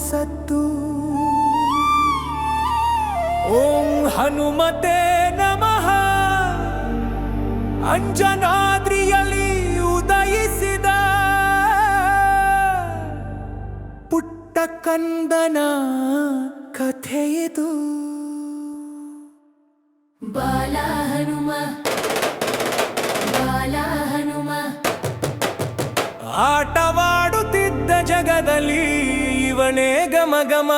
ಸತ್ತು. ಓಂ ಹನುಮತೆ ನಮಃ. ಅಂಜನಾದ್ರಿಯಲ್ಲಿ ಉದಯಿಸಿದ ಪುಟ್ಟ ಕಂದನ ಕಥೆಯಿದು. ಬಾಲ ಹನುಮ ಬಾಲ ಹನುಮ. ಆಟವಾಡುತ್ತಿದ್ದ ಜಗದಲ್ಲಿ ಇವನೇ ಗಮ ಗಮ.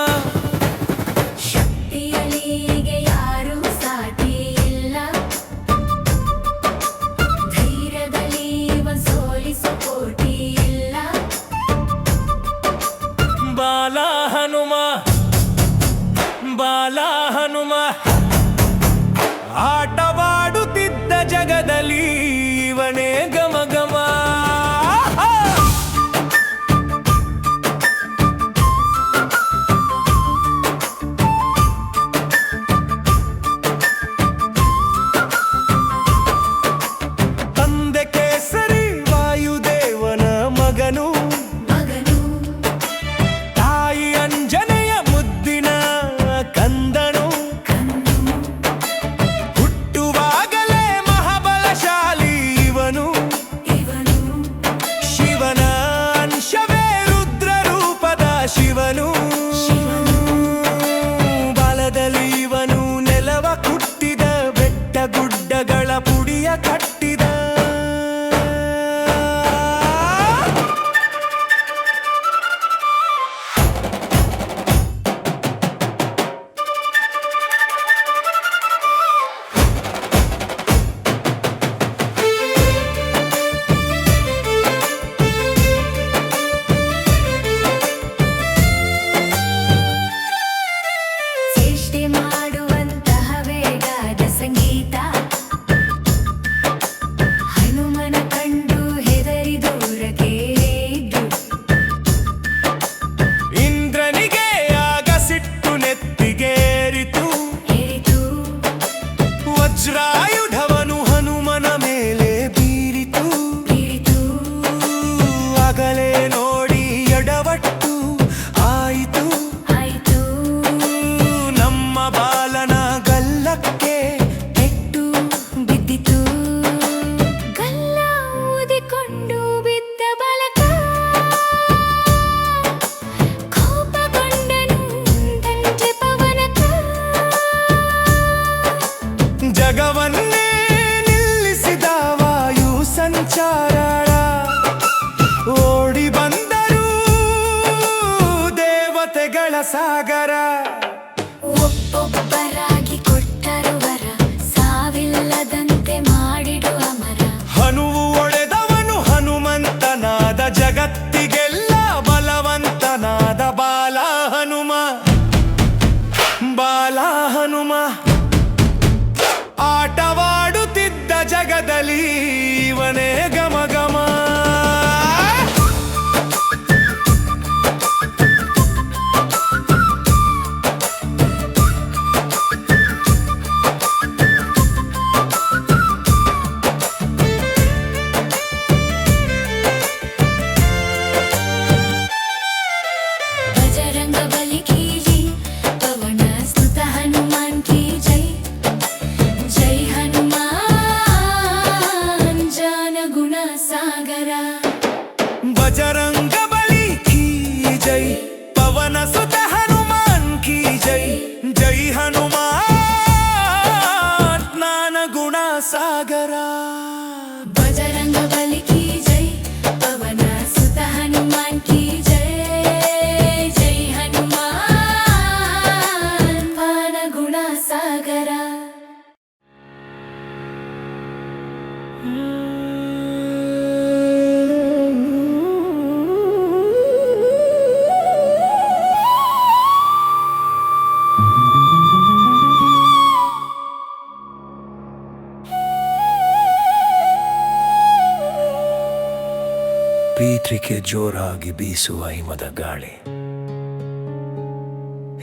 ಶಕ್ತಿಯಲಿಗೆ ಯಾರು ಸಾಟಿ ಇಲ್ಲ. ಧೈರ್ಯದಲ್ಲಿ ಇವ ಸೋಲಿಸೋ ಕೋಟಿ ಇಲ್ಲ. ಬಾಲ ಹನುಮ ಬಾಲ ಹನುಮ. ಆಟವಾಡುತ್ತಿದ್ದ ಜಗದಲ್ಲಿ ಇವನೇ ಗಮ ಗಮ. ತಂದೆ ಕೇಸರಿ ವಾಯುದೇವನ ಮಗನು. ತಾಯಿ ಅಂಜನೆಯ ಮುದ್ದಿನ ಕಂದನು. ಹುಟ್ಟುವಾಗಲೇ ಮಹಾಬಲಶಾಲಿ ಇವನು. ಶಿವನ ಅಂಶವೇ ರುದ್ರ ರೂಪದ ಶಿವನು. ಬಾಲದಲ್ಲಿ ಇವನು ನೆಲವ ಕುಟ್ಟಿದ, ಬೆಟ್ಟ ಗುಡ್ಡಗಳ ಪುಡಿಯ ಕಟ್ಟಿದ. ಚೇಷ್ಟೆ ಮಾಡುವಂತಹ ವೇಗದ ಸಂಗೀತ. ಹನುಮನ ಕಂಡು ಹೆದರಿ ದೂರಕ್ಕೆ ಇದ್ದು. ಇಂದ್ರನಿಗೆ ಆಗ ಸಿಟ್ಟು ನೆತ್ತಿಗೇರಿತು. ವಜ್ರಾಯುಧವನು ಹನುಮನ ಮೇಲೆ ಬೀರಿತು. ಆಗಲೇ ನೋಡಿ ಎಡವಟ್ಟು ಆಯಿತು. ನಮ್ಮ ಬಾಲನ ಗಲ್ಲಕ್ಕೆ ಪೆಟ್ಟು ಬಿದ್ದಿತು. ಗಲ್ಲ ಊದಿಕೊಂಡು ಬಿದ್ದ ಬಲಕ ಕೋಪಗೊಂಡನು ದಂಜೆ ಪವನಕ. ಜಗವನ್ನೇ ನಿಲ್ಲಿಸಿದ ವಾಯು ಸಂಚಾರ. ಓಡಿ ಬಂದರು ದೇವತೆಗಳ ಸಾಗರ. ಒಬ್ಬೊಬ್ಬರಾಗಿ ಕೊಟ್ಟರು ವರ. ಸಾವಿಲ್ಲದಂತೆ ಮಾಡಿಡು ಅಮರ. ಹನುವು ಒಡೆದವನು ಹನುಮಂತನಾದ, ಜಗತ್ತಿಗೆಲ್ಲ ಬಲವಂತನಾದ. ಬಾಲ ಹನುಮ ಬಾಲ ಹನುಮ. ಆಟವಾಡುತ್ತಿದ್ದ ಜಗದಲ್ಲಿ ಇವನೇ ಗಮ ಗಮ. बजरंग बली की जय. पवन सुत हनुमान की जय. जय हनुमान ज्ञान गुण सागर. बजरंग बली की जय. पवन सुत हनुमान की जय. जय हनुमान ज्ञान गुण सागर. बजरंग बली की जय. पवन सुत हनुमान की जय. जय हनुमान ज्ञान गुण सागर. ಪೀಠಿಕೆ ಜೋರಾಗಿ ಬೀಸುವ ಹಿಮದ ಗಾಳಿ.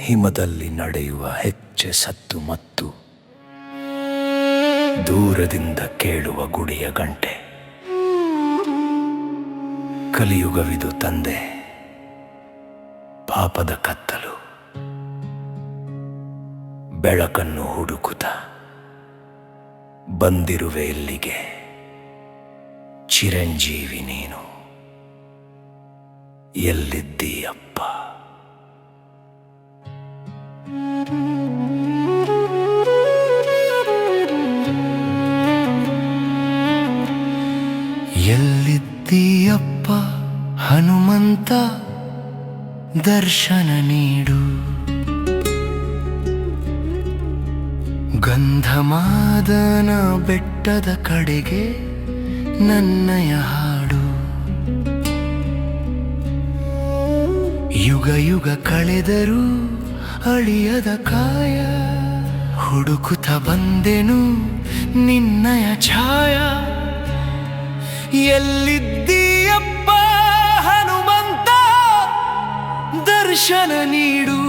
ಹಿಮದಲ್ಲಿ ನಡೆಯುವ ಹೆಜ್ಜೆ ಸದ್ದು ಮತ್ತು ದೂರದಿಂದ ಕೇಳುವ ಗುಡಿಯ ಗಂಟೆ. ಕಲಿಯುಗವಿದು ತಂದೆ, ಪಾಪದ ಕತ್ತಲು ಬೆಳಕನ್ನು ಹುಡುಕುತ್ತ ಬಂದಿರುವೆ ಇಲ್ಲಿಗೆ ಚಿರಂಜೀವಿ ನೀನು ಎಲ್ಲಿದ್ದೀಯಪ್ಪ? ಎಲ್ಲಿದ್ದೀಯಪ್ಪ ಹನುಮಂತ, ದರ್ಶನ ನೀಡು. ಗಂಧಮಾದನ ಬೆಟ್ಟದ ಕಡೆಗೆ ನನ್ನಯ ಹಾಡು. ಯುಗ ಯುಗ ಕಳೆದರೂ ಅಳಿಯದ ಕಾಯ, ಹುಡುಕುತ್ತ ಬಂದೆನು ನಿನ್ನಯ ಛಾಯ. ಎಲ್ಲಿದ್ದೀಯಪ್ಪ ಹನುಮಂತ, ದರ್ಶನ ನೀಡು.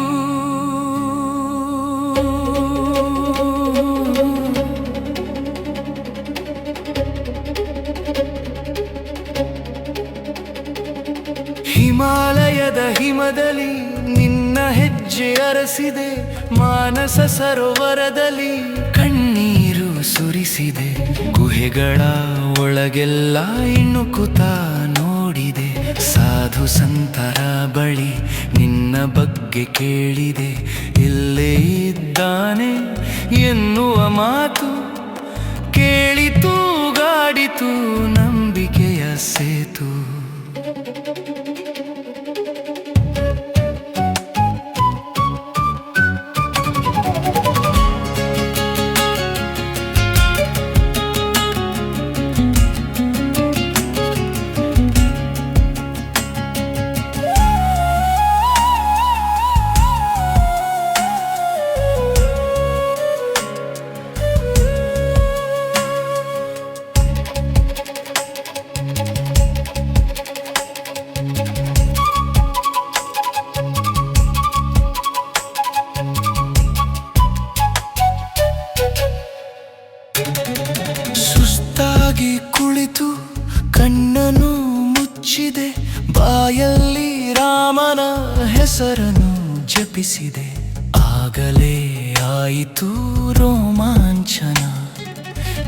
ಹಿಮಾಲಯದ ಹಿಮದಲ್ಲಿ ನಿನ್ನ ಹೆಜ್ಜೆ ಅರಸಿದೆ, ಮಾನಸ ಸರೋವರದಲ್ಲಿ ಕಣ್ಣೀರು ಸುರಿಸಿದೆ. ಗುಹೆಗಳ ಒಳಗೆಲ್ಲ ಇಣುಕುತ್ತ ನೋಡಿದೆ, ಸಾಧು ಸಂತರ ಬಳಿ ನಿನ್ನ ಬಗ್ಗೆ ಕೇಳಿದೆ. ಇಲ್ಲೇ ಇದ್ದಾನೆ ಎನ್ನುವ ಮಾತು ಕೇಳಿತು, ಗಾಡಿತು ನಂಬಿಕೆಯ ಸೇತು. ಸುಸ್ತಾಗಿ ಕುಳಿತು ಕಣ್ಣನು ಮುಚ್ಚಿದೆ, ಬಾಯಲ್ಲಿ ರಾಮನ ಹೆಸರನ್ನು ಜಪಿಸಿದೆ. ಆಗಲೇ ಆಯಿತು ರೋಮಾಂಚನ,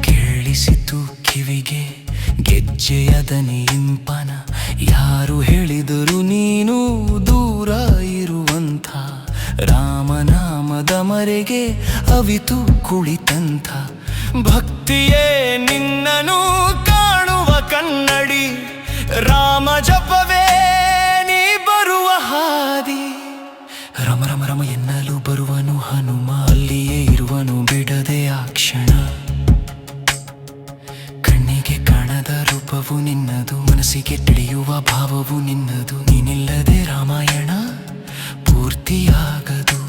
ಕೇಳಿಸಿತು ಕಿವಿಗೆ ಗೆಜ್ಜೆಯ ದನಿ ಇಂಪನ. ಯಾರು ಹೇಳಿದರು ನೀನು ದೂರ ಇರುವಂಥ, ರಾಮನಾಮದ ಮರೆಗೆ ಅವಿತು ಕುಳಿತಂಥ. ಭಕ್ತಿಯೇ ನಿನ್ನನು ಕಾಣುವ ಕನ್ನಡಿ, ರಾಮ ಜಪವೇ ನೀ ಬರುವ ಹಾದಿ. ರಮ ರಮ ರಮ ಎನ್ನಲು ಬರುವನು ಹನುಮ, ಅಲ್ಲಿಯೇ ಇರುವನು ಬಿಡದೆ ಆ ಕ್ಷಣ. ಕಣ್ಣಿಗೆ ಕಾಣದ ರೂಪವು ನಿನ್ನದು, ಮನಸ್ಸಿಗೆ ತಿಳಿಯುವ ಭಾವವು ನಿನ್ನದು. ನೀನಿಲ್ಲದೆ ರಾಮಾಯಣ ಪೂರ್ತಿಯಾಗದು,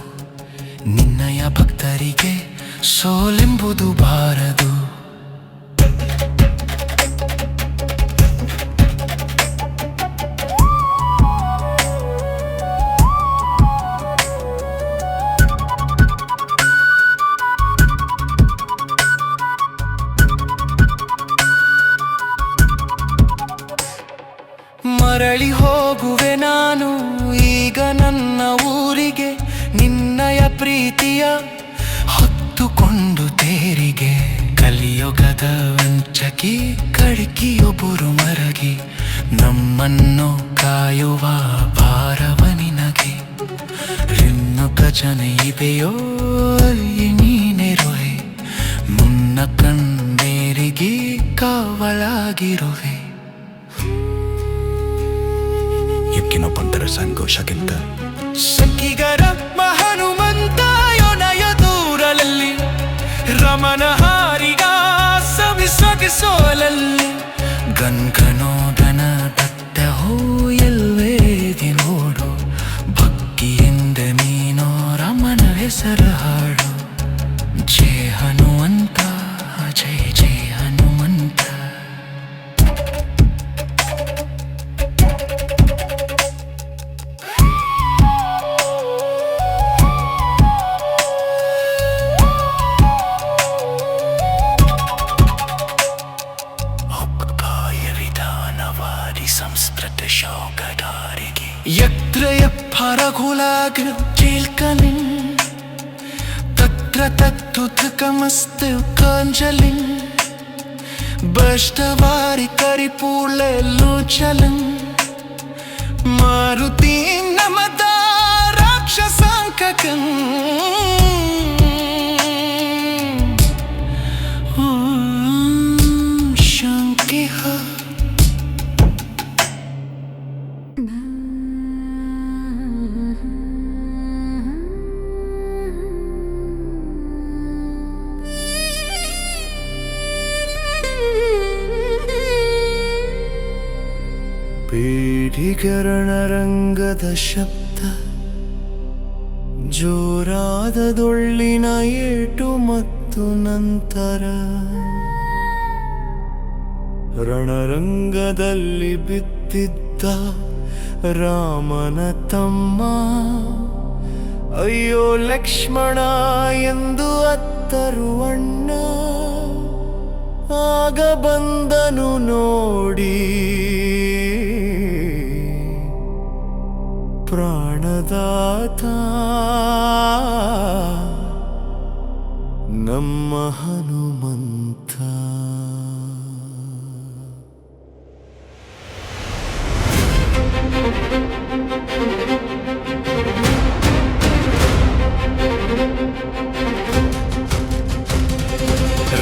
ನಿನ್ನಯ ಭಕ್ತರಿಗೆ ಸೋಲೆಂಬುದು ಬಾರದು. ಮರಳಿ ಹೋಗುವೆ ನಾನು ಈಗ ನನ್ನ ಊರಿಗೆ, ನಿನ್ನಯ ಪ್ರೀತಿಯ ಹೊತ್ತುಕೊಂಡು ತೇರಿಗೆ. ಕಲಿಯುಗದ ವಂಚಕಿ ಕಡ್ಕಿಯೊಬ್ಬರು ಮರಗಿ, ನಮ್ಮನ್ನು ಕಾಯುವ ಭಾರವ ನಿನಗೆ. ಇನ್ನು ಕಜನೆ ಇದೆಯೋ ಅಲ್ಲಿ ನೀನಿರುವೆ, ಮುನ್ನ ಕಣ್ಣೇರಿಗೆ ಕಾವಲಾಗಿರುವೆ. Io pantera sango shakinta ಸಖಿಗರ Hanumantha ಯೋನಯ ದೂರಲಲ್ಲಿ, ರಮನ ಹಾರಿಗ ಸವಿಸೊಗಸೋಲಲ್ಲಿ. ಗನ್ಗನೋದನ ದತ್ತ ಹೋ ಎಲ್ವೇದಿ ನೋಡು, ಭಕ್ತಿಯಿಂದ ನೀನೋ ರಮನ ಹೆಸರ ಹಾಡು. ಜಯ ಹನುಮಂತ, ಜಯ ಜಯ ಹನುಮಂತ. ಕಾಯ ವಿಧಾನ वाग्र केल्कलिं तत्र तत्तुतकमस्तु काञ्जलिं बष्टवारि करिपूले लुचलं मारुतीं नमदा राक्षसाङ्ककम् शङ्किः ಪೀಠಿಕರಣರಂಗದ ಶಬ್ದ ಜೋರಾದ ದೊಳ್ಳಿನ ಏಟು ಮತ್ತು ನಂತರ ರಣರಂಗದಲ್ಲಿ ಬಿದ್ದಿದ್ದ ರಾಮನ ತಮ್ಮ ಅಯ್ಯೋ ಲಕ್ಷ್ಮಣ ಎಂದು ಅತ್ತರು ಅಣ್ಣ ಆಗ ಬಂದನು ನೋಡಿ ಪ್ರಾಣದಾತ ನಮ್ಮ ಹನುಮಂತ.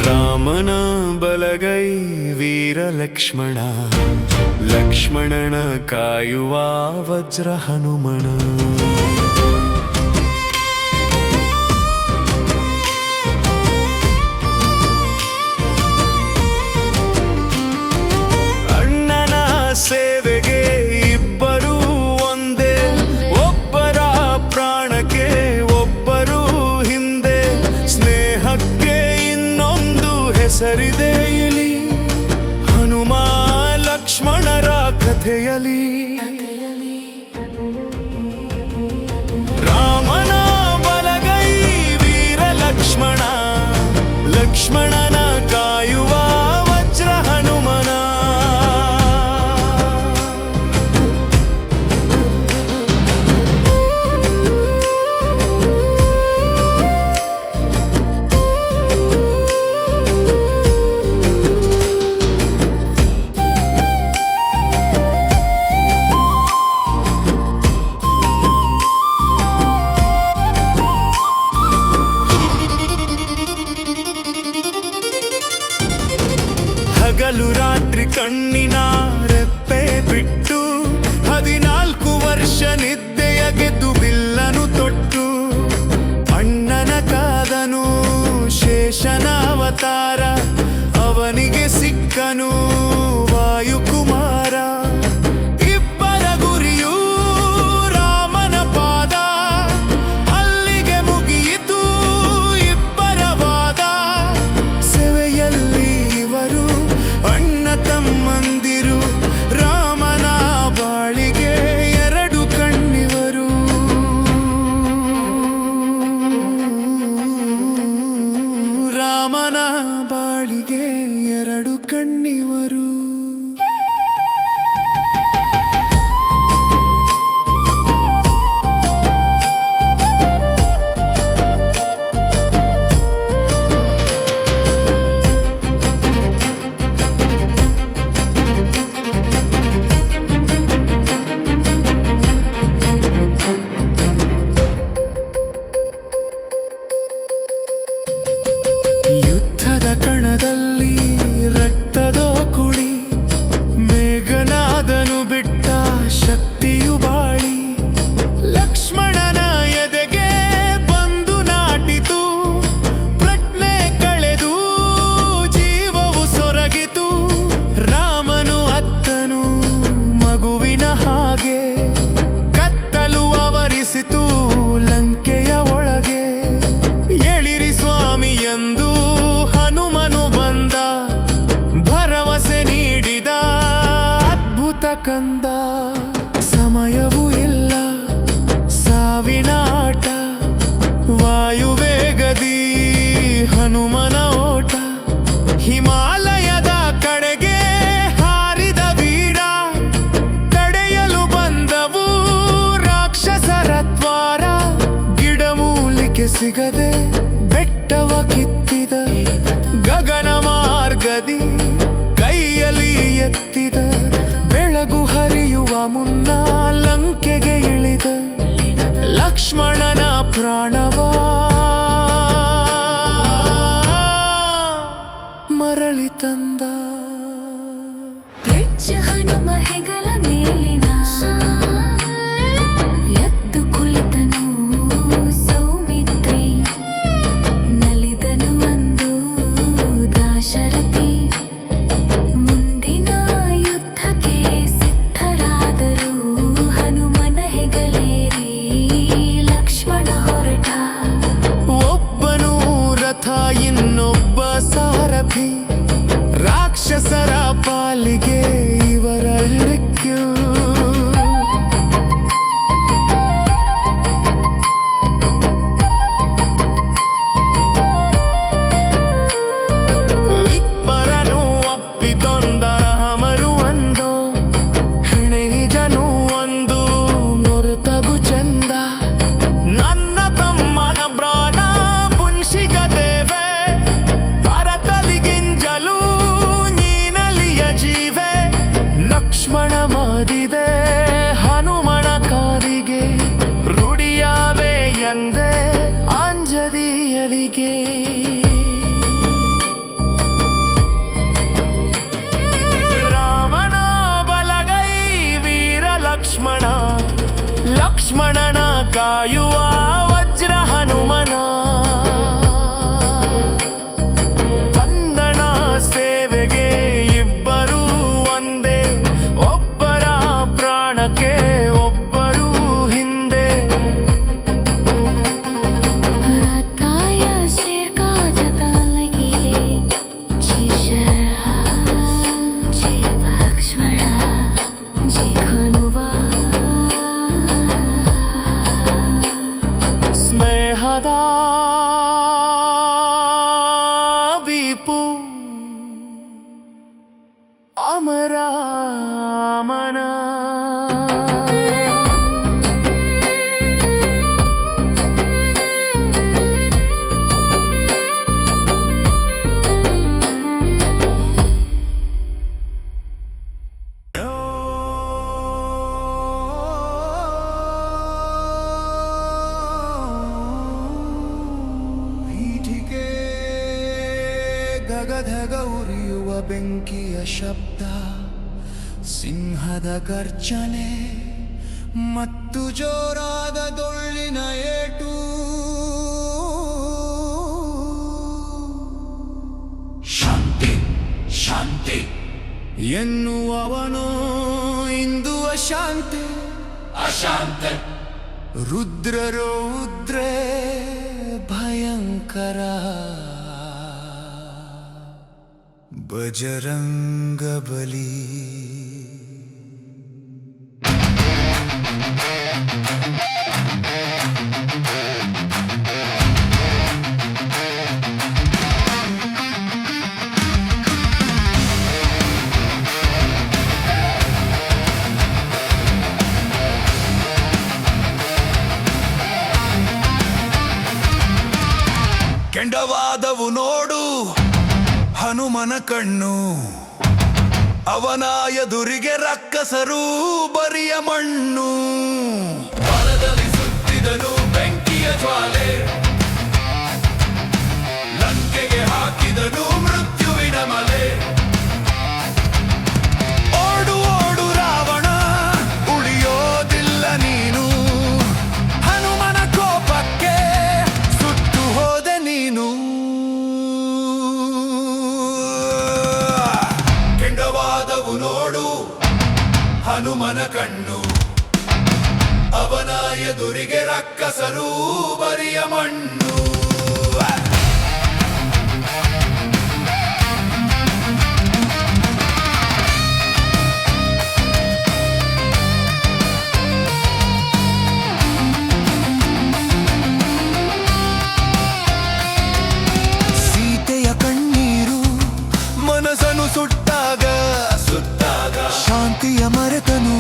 ರಾಮನ ಬಲಗೈ ವೀರ ಲಕ್ಷ್ಮಣ, ಲಕ್ಷ್ಮಣನ ಕಾಯುವ ವಜ್ರ ಹನುಮನ. ಅಣ್ಣನ ಸೇವೆಗೆ ಇಬ್ಬರು ಒಂದೇ, ಒಬ್ಬರ ಪ್ರಾಣಕ್ಕೆ ಒಬ್ಬರು ಹಿಂದೆ, ಸ್ನೇಹಕ್ಕೆ ಇನ್ನೊಂದು ಹೆಸರಿದೆ ಇಲಿ, ಹನುಮ ಲಕ್ಷ್ಮಣರ ಕಥೆಯಲಿ. ರಾಮನ ಬಲಗೈ ವೀರ ಲಕ್ಷ್ಮಣ, ಲಕ್ಷ್ಮಣನ ಕಾಯುವ ವಜ್ರ ಹನುಮನ. ಹಗಲು ರಾತ್ರಿ ಕಣ್ಣಿನ ರೆಪ್ಪೆ ಬಿಟ್ಟು 14 ವರ್ಷ ನಿದ್ದೆಯ ಗೆದ್ದು ಬಿಲ್ಲನು ತೊಟ್ಟು, ಅಣ್ಣನ ಕಾದನು ಶೇಷನ ಅವತಾರ, ಅವನಿಗೆ ಸಿಕ್ಕನು ವಾಯುಕುಮಾರ. ಇಬ್ಬರ ಗುರಿಯೂ ರಾಮನ ಪಾದ, ಅಲ್ಲಿಗೆ ಮುಗಿಯಿತು ಇಬ್ಬರ ವಾದ. ಸೆವೆಯಲ್ಲಿ ಇವರು ಅಣ್ಣ ತಮ್ಮಂದಿರು, ರಾಮನ ಬಾಳಿಗೆ ಎರಡು ಕಣ್ಣಿವರು. ರಾಮನ ಬಾಳಿಗೆ ಎರಡು ಕಣ್ಣಿವರು. ಯುದ್ಧದ ಕಣದಲ್ಲಿ ರಕ್ತದ ಕುಡಿ, ಸಿಗದೆ ಬೆಟ್ಟವ ಕಿತ್ತಿದ ಗಗನ ಮಾರ್ಗದಿ ಕೈಯಲ್ಲಿ ಎತ್ತಿದ ಬೆಳಗು ಹರಿಯುವ ಮುನ್ನ ಲಂಕೆಗೆ ಇಳಿದ ಲಕ್ಷ್ಮಣನ ಪ್ರಾಣವಾ ಮರಳಿ ತಂದ. ಹನುಮ ಹೆಗಲ ಮೇಲಿನ ಎದ್ದು ಕುಳಿತನು ಸೌಮಿತ್ರಿ, ನಲಿದನು ಒಂದು ದಾಶರಥಿ. ಮುಂದಿನ ಯುದ್ಧಕ್ಕೆ ಸಿದ್ಧರಾದರು ಹನುಮನ ಹೆಗಲೇರಿ ಲಕ್ಷ್ಮಣ ಹೊರಟ. ಒಬ್ಬನು ರಥ ಇನ್ನೊಬ್ಬ ಸಾರಥಿ, ರಾಕ್ಷಸರ ಪಾಲಿಗೆ ಇವರ ಮೃತ್ಯು. ಇಬ್ಬರನು ಒಪ್ಪಿಕೊಂದರ ಹಮರು ಒಂದು, ಹಿಣಿಜನು ಒಂದು ಮುರುತಗು ಚಂದ. ನನ್ನ ತಮ್ಮನ ಪ್ರಾಣ ಪುಂಸಿಗದೇವೆ, ಭರತಲಿಗಿಂಜಲು ನೀನಲಿಯ ಜೀವೆ. ಲಕ್ಷ್ಮಣ ಮಾದಿದೆ ಹನುಮನ ಕಾರಿಗೆ, ರೂಢಿಯಾವೆ ಎಂದೆ ಅಂಜದಿಯಲಿಗೆ. ರಾಮನ ಬಲಗೈ ವೀರ ಲಕ್ಷ್ಮಣ, ಲಕ್ಷ್ಮಣನ ಕಾಯುವ ವಜ್ರ ಹನುಮನ. ಬಂಧನ ಸೇವೆಗೆ ಇಬ್ಬರು ಒಂದೇ, ಒಬ್ಬರ ಪ್ರಾಣಕ್ಕೆ ಒಬ್ಬರು ಹಿಂದೆ. ತಾಯ ಶ್ರೀಕಾಜದ ಲಗಿಲೆ ಜೀಶರ ಜೀ ಲಕ್ಷ್ಮಣ ಜೀ ಹನುಮ. ಸ್ನೇಹದ ಬೀಪು ಅಮರಾಮನ. ಪೀಠಿಗೆ ಗಗಧಗ ಉರಿಯುವ ಬೆಂಕಿಯ ಶಬ್ದ, ಸಿಂಹದ ಗರ್ಜನೆ ಮತ್ತು ಜೋರಾದ ಡೊಳ್ಳಿನ ಏಟು. ಶಾಂತಿ ಶಾಂತಿ ಎನ್ನುವವನು ಇಂದು ಅಶಾಂತಿ ಅಶಾಂತ. ರುದ್ರರೋ ಉದ್ರೆ ಭಯಂಕರ, ಬಜರಂಗ ಬಲಿ. ಕೆಂಡವಾದವು ನೋಡು ಹನುಮನ ಕಣ್ಣು, ಅವನ ಎದುರಿಗೆ ರಕ್ಕಸರು ಬರಿಯ ಮಣ್ಣು. ಹೊಲದಲ್ಲಿ ಸುತ್ತಿದನು ಬೆಂಕಿಯ ಜ್ವಾಲೆ, ಲಂಕೆಗೆ ಹಾಕಿದನು ಮೃತ್ಯುವಿನ ಮಲೆ. ಓಡು ಓಡು ರಾವಣ, ಉಳಿಯೋದಿಲ್ಲ ನೀನು, ಹನುಮನ ಕೋಪಕ್ಕೆ ಸುಟ್ಟು ಹೋದೆ ನೀನು. ಕೆಂಡವಾದವು ನೋಡು ಹನುಮನ ಕಣ್ಣು, ಅವನ ಎದುರಿಗೆ ರಕ್ಕಸರು ಬರಿಯ ಮಣ್ಣು. ಸೀತೆಯ ಕಣ್ಣೀರು ಮನಸ್ಸನ್ನು ಸುಟ್ಟಾಗ ಶಾಂತಿಯ ಮರೆತನು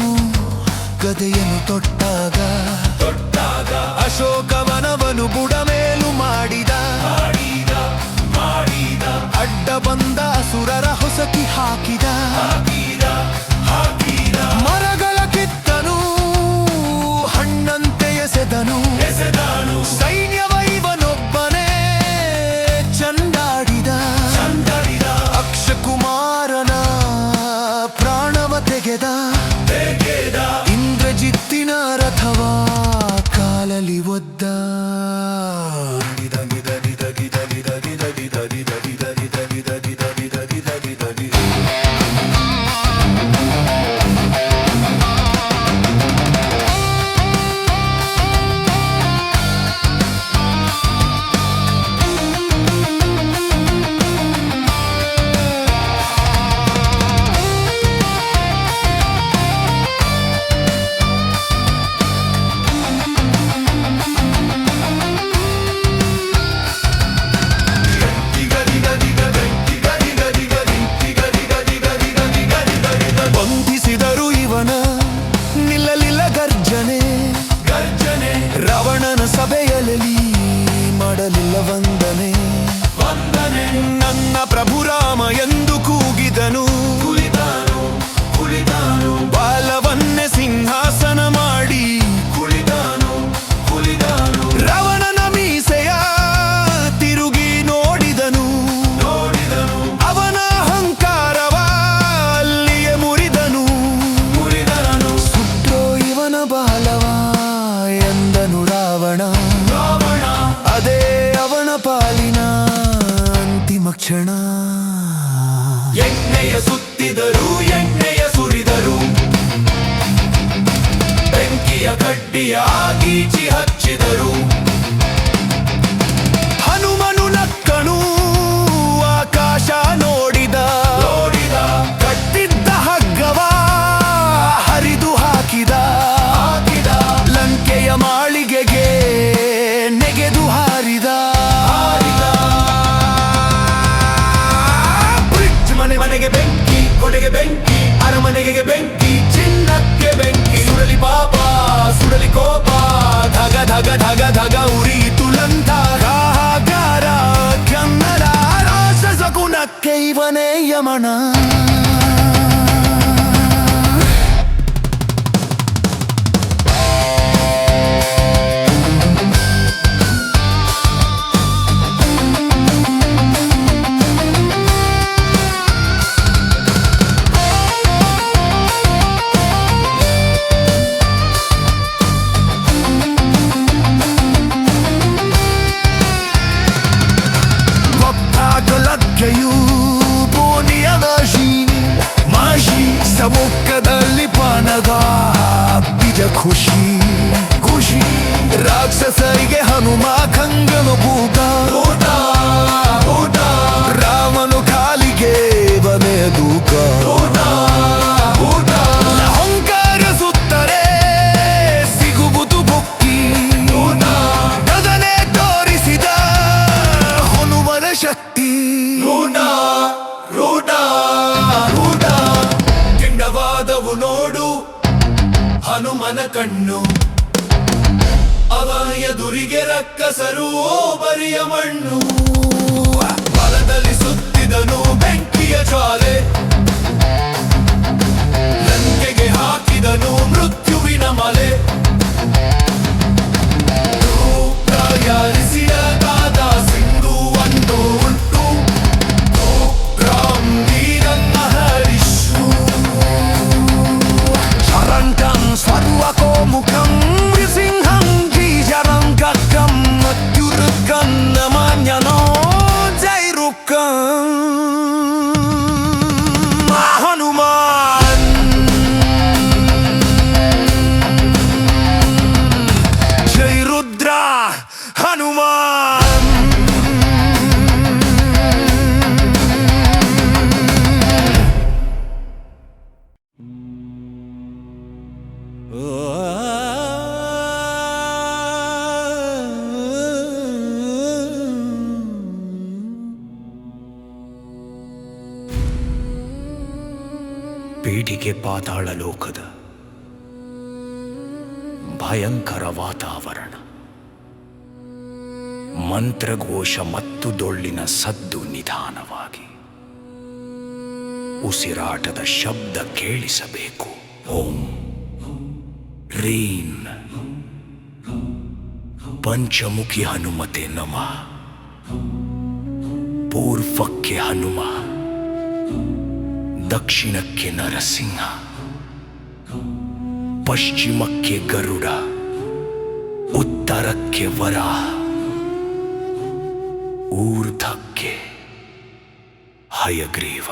ಗದೆಯನ್ನು ತೊಟ್ಟಾಗ. ಅಶೋಕವನವನು ಬುಡ ಮೇಲು ಹಾಕಿದ ಮರಗಳ ಕಿತ್ತನು ಹಣ್ಣಂತೆ ಎಸೆದನು ಸೈನ್ಯವ ಇವನೊಬ್ಬನೇ ಚಂಡಾಡಿದ ಅಕ್ಷಕುಮಾರನ ಪ್ರಾಣವ ತೆಗೆದ ಇಂದ್ರಜಿತ್ತಿನ ರಥವ ಕಾಲಲಿ ಒದ್ದ ಬಂಧಿಸಿದರು ಇವನ ನಿಲ್ಲಲಿಲ್ಲ ಗರ್ಜನೆ ರಾವಣನ ಸಭೆಯಲ್ಲಿ ಮಾಡಲಿಲ್ಲ ವಂದನೆ ನನ್ನ ಪ್ರಭು ರಾಮ ಎಂದು ಕೂಗಿದನು ಬಾಲವನ್ನೇ ಸಿಂಹಾಸನ ಮಾಡಿ ರಾವಣನ ಮೀಸೆಯ ತಿರುಗಿ ನೋಡಿದನು ಅವನ ಅಹಂಕಾರವ ಅಲ್ಲಿಯೇ ಮುರಿದನು ಸುಟ್ಟೋ ಇವನ ಬಾಲವ ಎಂದನು ರಾವಣ ಅದೇ ಅವನ ಪಾಲಿನ ಅಂತಿಮ ಕ್ಷಣ ಎಣ್ಣೆಯ ಸುತ್ತಿದರು ಎಣ್ಣೆಯ ಸುರಿದರು ಬೆಂಕಿಯ ಕಡ್ಡಿಯ ಗೀಚಿ ಹಚ್ಚಿದರು ಹನುಮನು ನಕ್ಕನು ಆಕಾಶ ನೋಡಿದ ಕಟ್ಟಿದ್ದ ಹಗ್ಗವ ಹರಿದು ಹಾಕಿದ ಲಂಕೆಯ ಮಾಳಿಗೆಗೆ ನೆಗೆದು ಹಾರಿದ ಬ್ರಿಡ್ಜ್ ಮನೆಗೆ ಬೆಂಕಿ ಕೊಡೆಗೆ ಬೆಂಕಿ ಅರಮನೆಗೆ ಬೆಂಕಿ ಚಿನ್ನಕ್ಕೆ ಬೆಂಕಿ ಸುಡಲಿ ಪಾಪ ಸುಡಲಿ ಕೋಪ ಧಗ ಧಗ ಧಗ ಧಗ ಉರಿಯಿತು ಲಂಕ ಹಾಹಾಕಾರ ಕನ್ನಡ ರಾಕ್ಷಸ ಕುಣಕ್ಕೆ ಇವನೇ ಯಮನ ಲಗ್ಗೆಯು ಬೋನಿಯ ಮಾಶಿ ಸಮುಖದಲ್ಲಿ ಪಾನದ ಬೀಜ ಖುಷಿ ರಾಕ್ಷಸರಿಗೆ ಹನುಮ ಕಂಗನು ಭೂತ ರಾಮನು ಕಾಲಿಗೆ ಬನೆ ದೂಕ ಅಹಂಕಾರ ಸುತ್ತರೆ ಸಿಗುವುದು ಬುಕ್ಕಿ ಗದನೆ ತೋರಿಸಿದ ಹನುಮನ ಶಕ್ತಿ ಕೆಂಡವಾದವು ನೋಡು ಹನುಮನ ಕಣ್ಣು ಅವ ಎದುರಿಗೆ ರಕ್ಕಸರು ಬರಿಯ ಮಣ್ಣು ಬಲದಲ್ಲಿ ಸುತ್ತಿದನು ಬೆಂಕಿಯ ಜ್ವಾಲೆ ಲಂಕೆಗೆ ಹಾಕಿದನು ಮೃತ್ಯುವಿನ ಮಲೆ ತಯಾರಿಸಿದ ಸಿಂಧು ಒಂದು ಉಂಟು ರಾಮವೀರನ್ನ ಹರಿಷು ಶರಂಟಂ ಸ್ವರ್ವಕೋ ಮುಖಂ ಸಿಂಹಂ ಬೀಜರಂ ಗಕ್ಕಂ ಮತ್ಯುರುಕಂ ನಮಾನ್ಯನೋ ಜೈರುಕಂ ಹನುಮಾನ್ ಜೈ ರುದ್ರ ಹನುಮಾನ್ ಪೀಠಿಗೆ ಪಾತಾಳ ಲೋಕದ ಭಯಂಕರ ವಾತಾವರಣ, ಮಂತ್ರಘೋಷ ಮತ್ತು ಡೊಳ್ಳಿನ ಸದ್ದು ನಿಧಾನವಾಗಿ ಉಸಿರಾಟದ ಶಬ್ದ ಕೇಳಿಸಬೇಕು. ಓಂ ರೀಂ ಪಂಚಮುಖಿ ಹನುಮತೆ ನಮಃ. ಪೂರ್ವಕ್ಕೆ ಹನುಮ, ದಕ್ಷಿಣಕ್ಕೆ ನರಸಿಂಹ, ಪಶ್ಚಿಮಕ್ಕೆ ಗರುಡ, ಉತ್ತರಕ್ಕೆ ವರಾಹ, ಊರ್ಧ್ವಕ್ಕೆ ಹಯಗ್ರೀವ.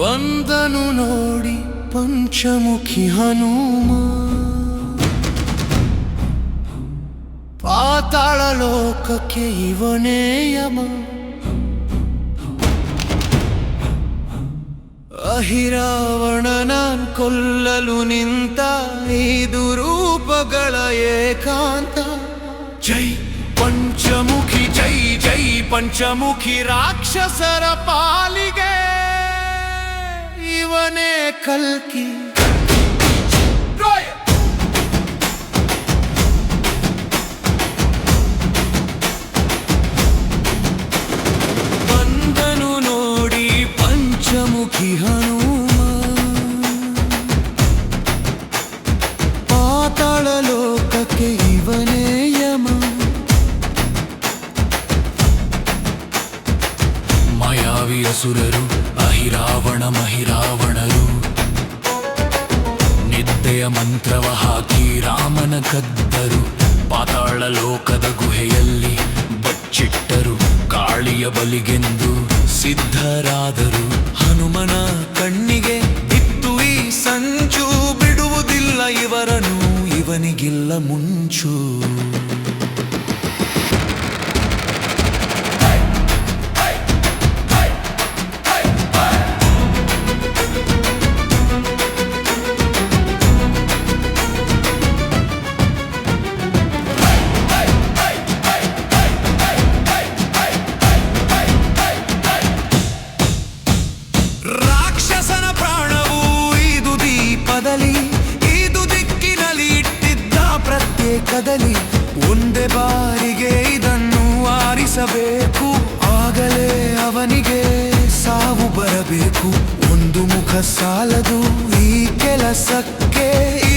ಬಂದನು ನೋಡಿ ಪಂಚಮುಖಿ ಹನುಮ, ಪಾತಾಳ ಲೋಕಕ್ಕೆ ಇವನೇ ಯಮ. ಅಹಿರಾವಣನನ್ ಕೊಲ್ಲಲು ನಿಂತ ಐದು ರೂಪಗಳ ಏಕಾಂತ. ಜೈ ಪಂಚಮುಖಿ, ಜೈ ಜೈ ಪಂಚಮುಖಿ, ರಾಕ್ಷಸರ ಪಾಲಿಗೆ ಇವನೇ ಕಲ್ಕಿ. ಬಂದನು ನೋಡಿ ಪಂಚಮುಖಿ ಹನುಮ, ಪಾತಾಳ ಲೋಕಕ್ಕೆ ಇವನೇ ಯಮ. ಮಾಯಾವಿ ಅಸುರರು, ಅಹಿರಾವಣ ಮಹಿರಾವಣರು, ನಿದ್ದೆಯ ಮಂತ್ರವ ಹಾಕಿ ರಾಮನ ಕದ್ದರು. ಪಾತಾಳ ಲೋಕದ ಗುಹೆಯಲ್ಲಿ ಬಚ್ಚಿಟ್ಟರು, ಕಾಳಿಯ ಬಲಿಗೆಂದು ಸಿದ್ಧರಾದರು. ಹನುಮನ ಕಣ್ಣಿಗೆ ಬಿತ್ತು ಈ ಸಂಚು, ಬಿಡುವುದಿಲ್ಲ ಇವರನ್ನು, ಇವನಿಗಿಲ್ಲ ಮುಂಚು. ರಾಕ್ಷಸನ ಪ್ರಾಣವು ಇದು ದೀಪದಲ್ಲಿ, ಇದು ದಿಕ್ಕಿನಲ್ಲಿ ಇಟ್ಟಿದ್ದ ಪ್ರತ್ಯೇಕದಲ್ಲಿ. ಒಂದೇ ಬಾರಿಗೆ ಇದನ್ನು ಆರಿಸಬೇಕು, ಆಗಲೇ ಅವನಿಗೆ ಸಾವು ಬರಬೇಕು. ಒಂದು ಮುಖ ಸಾಲದು ಈ ಕೆಲಸಕ್ಕೆ,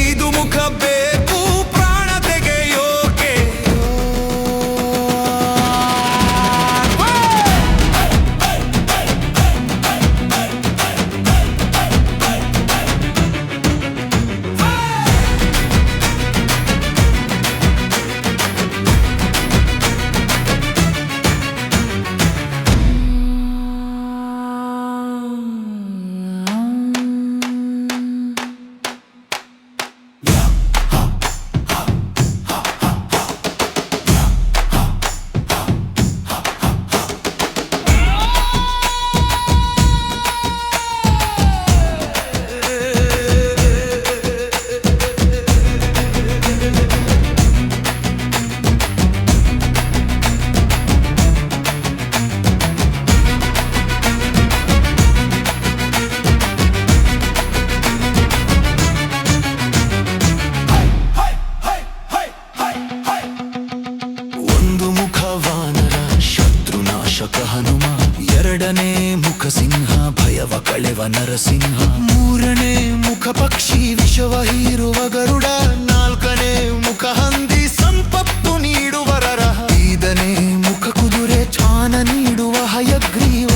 ಇದು ಮುಖ ಬೇಕು ಪ್ರಾಣ ತೆಗೆಯೋಕೆ. ಹನುಮ, ಎರಡನೇ ಮುಖ ಸಿಂಹ, ಭಯವ ಕಳೆವ ನರಸಿಂಹ. ಮೂರನೇ ಮುಖ ಪಕ್ಷಿ, ವಿಷವ ಹೀರುವ ಗರುಡ. ನಾಲ್ಕನೇ ಮುಖ ಹಂದಿ, ಸಂಪತ್ತು ನೀಡುವ ರರಹ. ಐದನೇ ಮುಖ ಕುದುರೆ, ಛಾನ ನೀಡುವ ಹಯಗ್ರೀವ.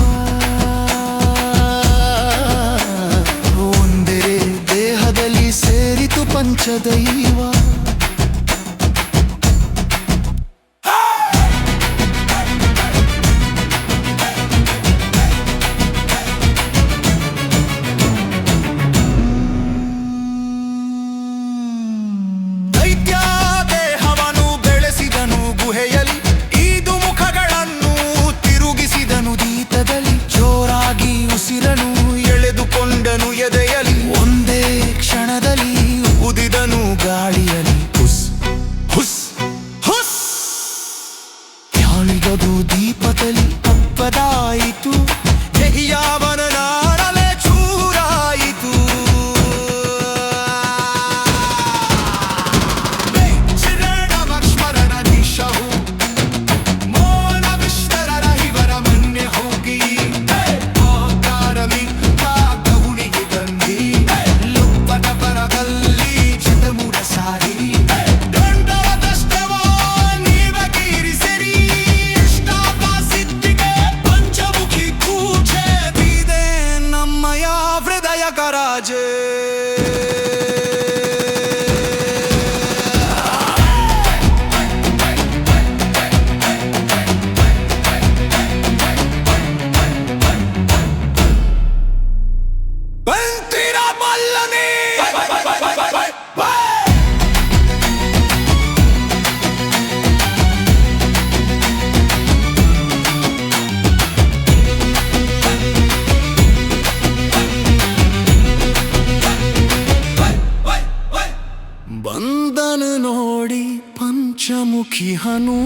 ಒಂದೇ ದೇಹದಲ್ಲಿ ಸೇರಿತು ಪಂಚದೈವ. ದೀಪದಲ್ಲಿ ಅಪ್ಪದ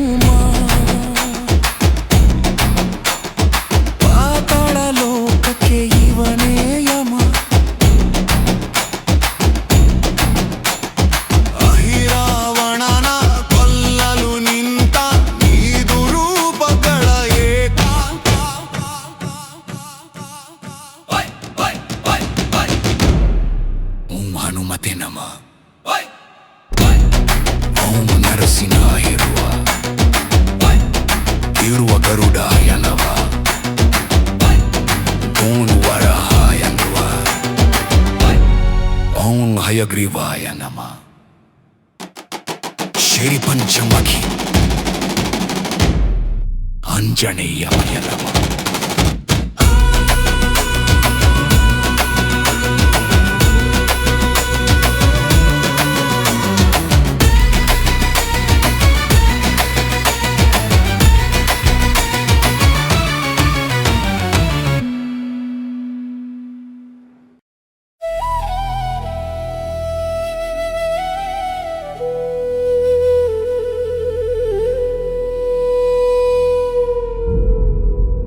ಹನುಮ ಪಾತಾಳ ಲೋಕಕ್ಕೆ ಇವನೇ ಯಮ ಅಹಿರಾವಣನ ಕೊಲ್ಲಲು ನಿಂತ ನೀದು ರೂಪಗಳ ಏಕಾಂತ ಓಂ ಹನುಮತೆ ನಮಃ ಓಂ ನರಸಿಂಹ ಇರುವ ಗರುಡಾಯ ನಮಃ ಓಂ ವರಹಾಯ ನಮಃ ಓಂ ಹಯಗ್ರೀವಾಯ ನಮಃ ಶ್ರೀ ಪಂಚಮಖಿ ಆಂಜನೇಯಾಯ ನಮಃ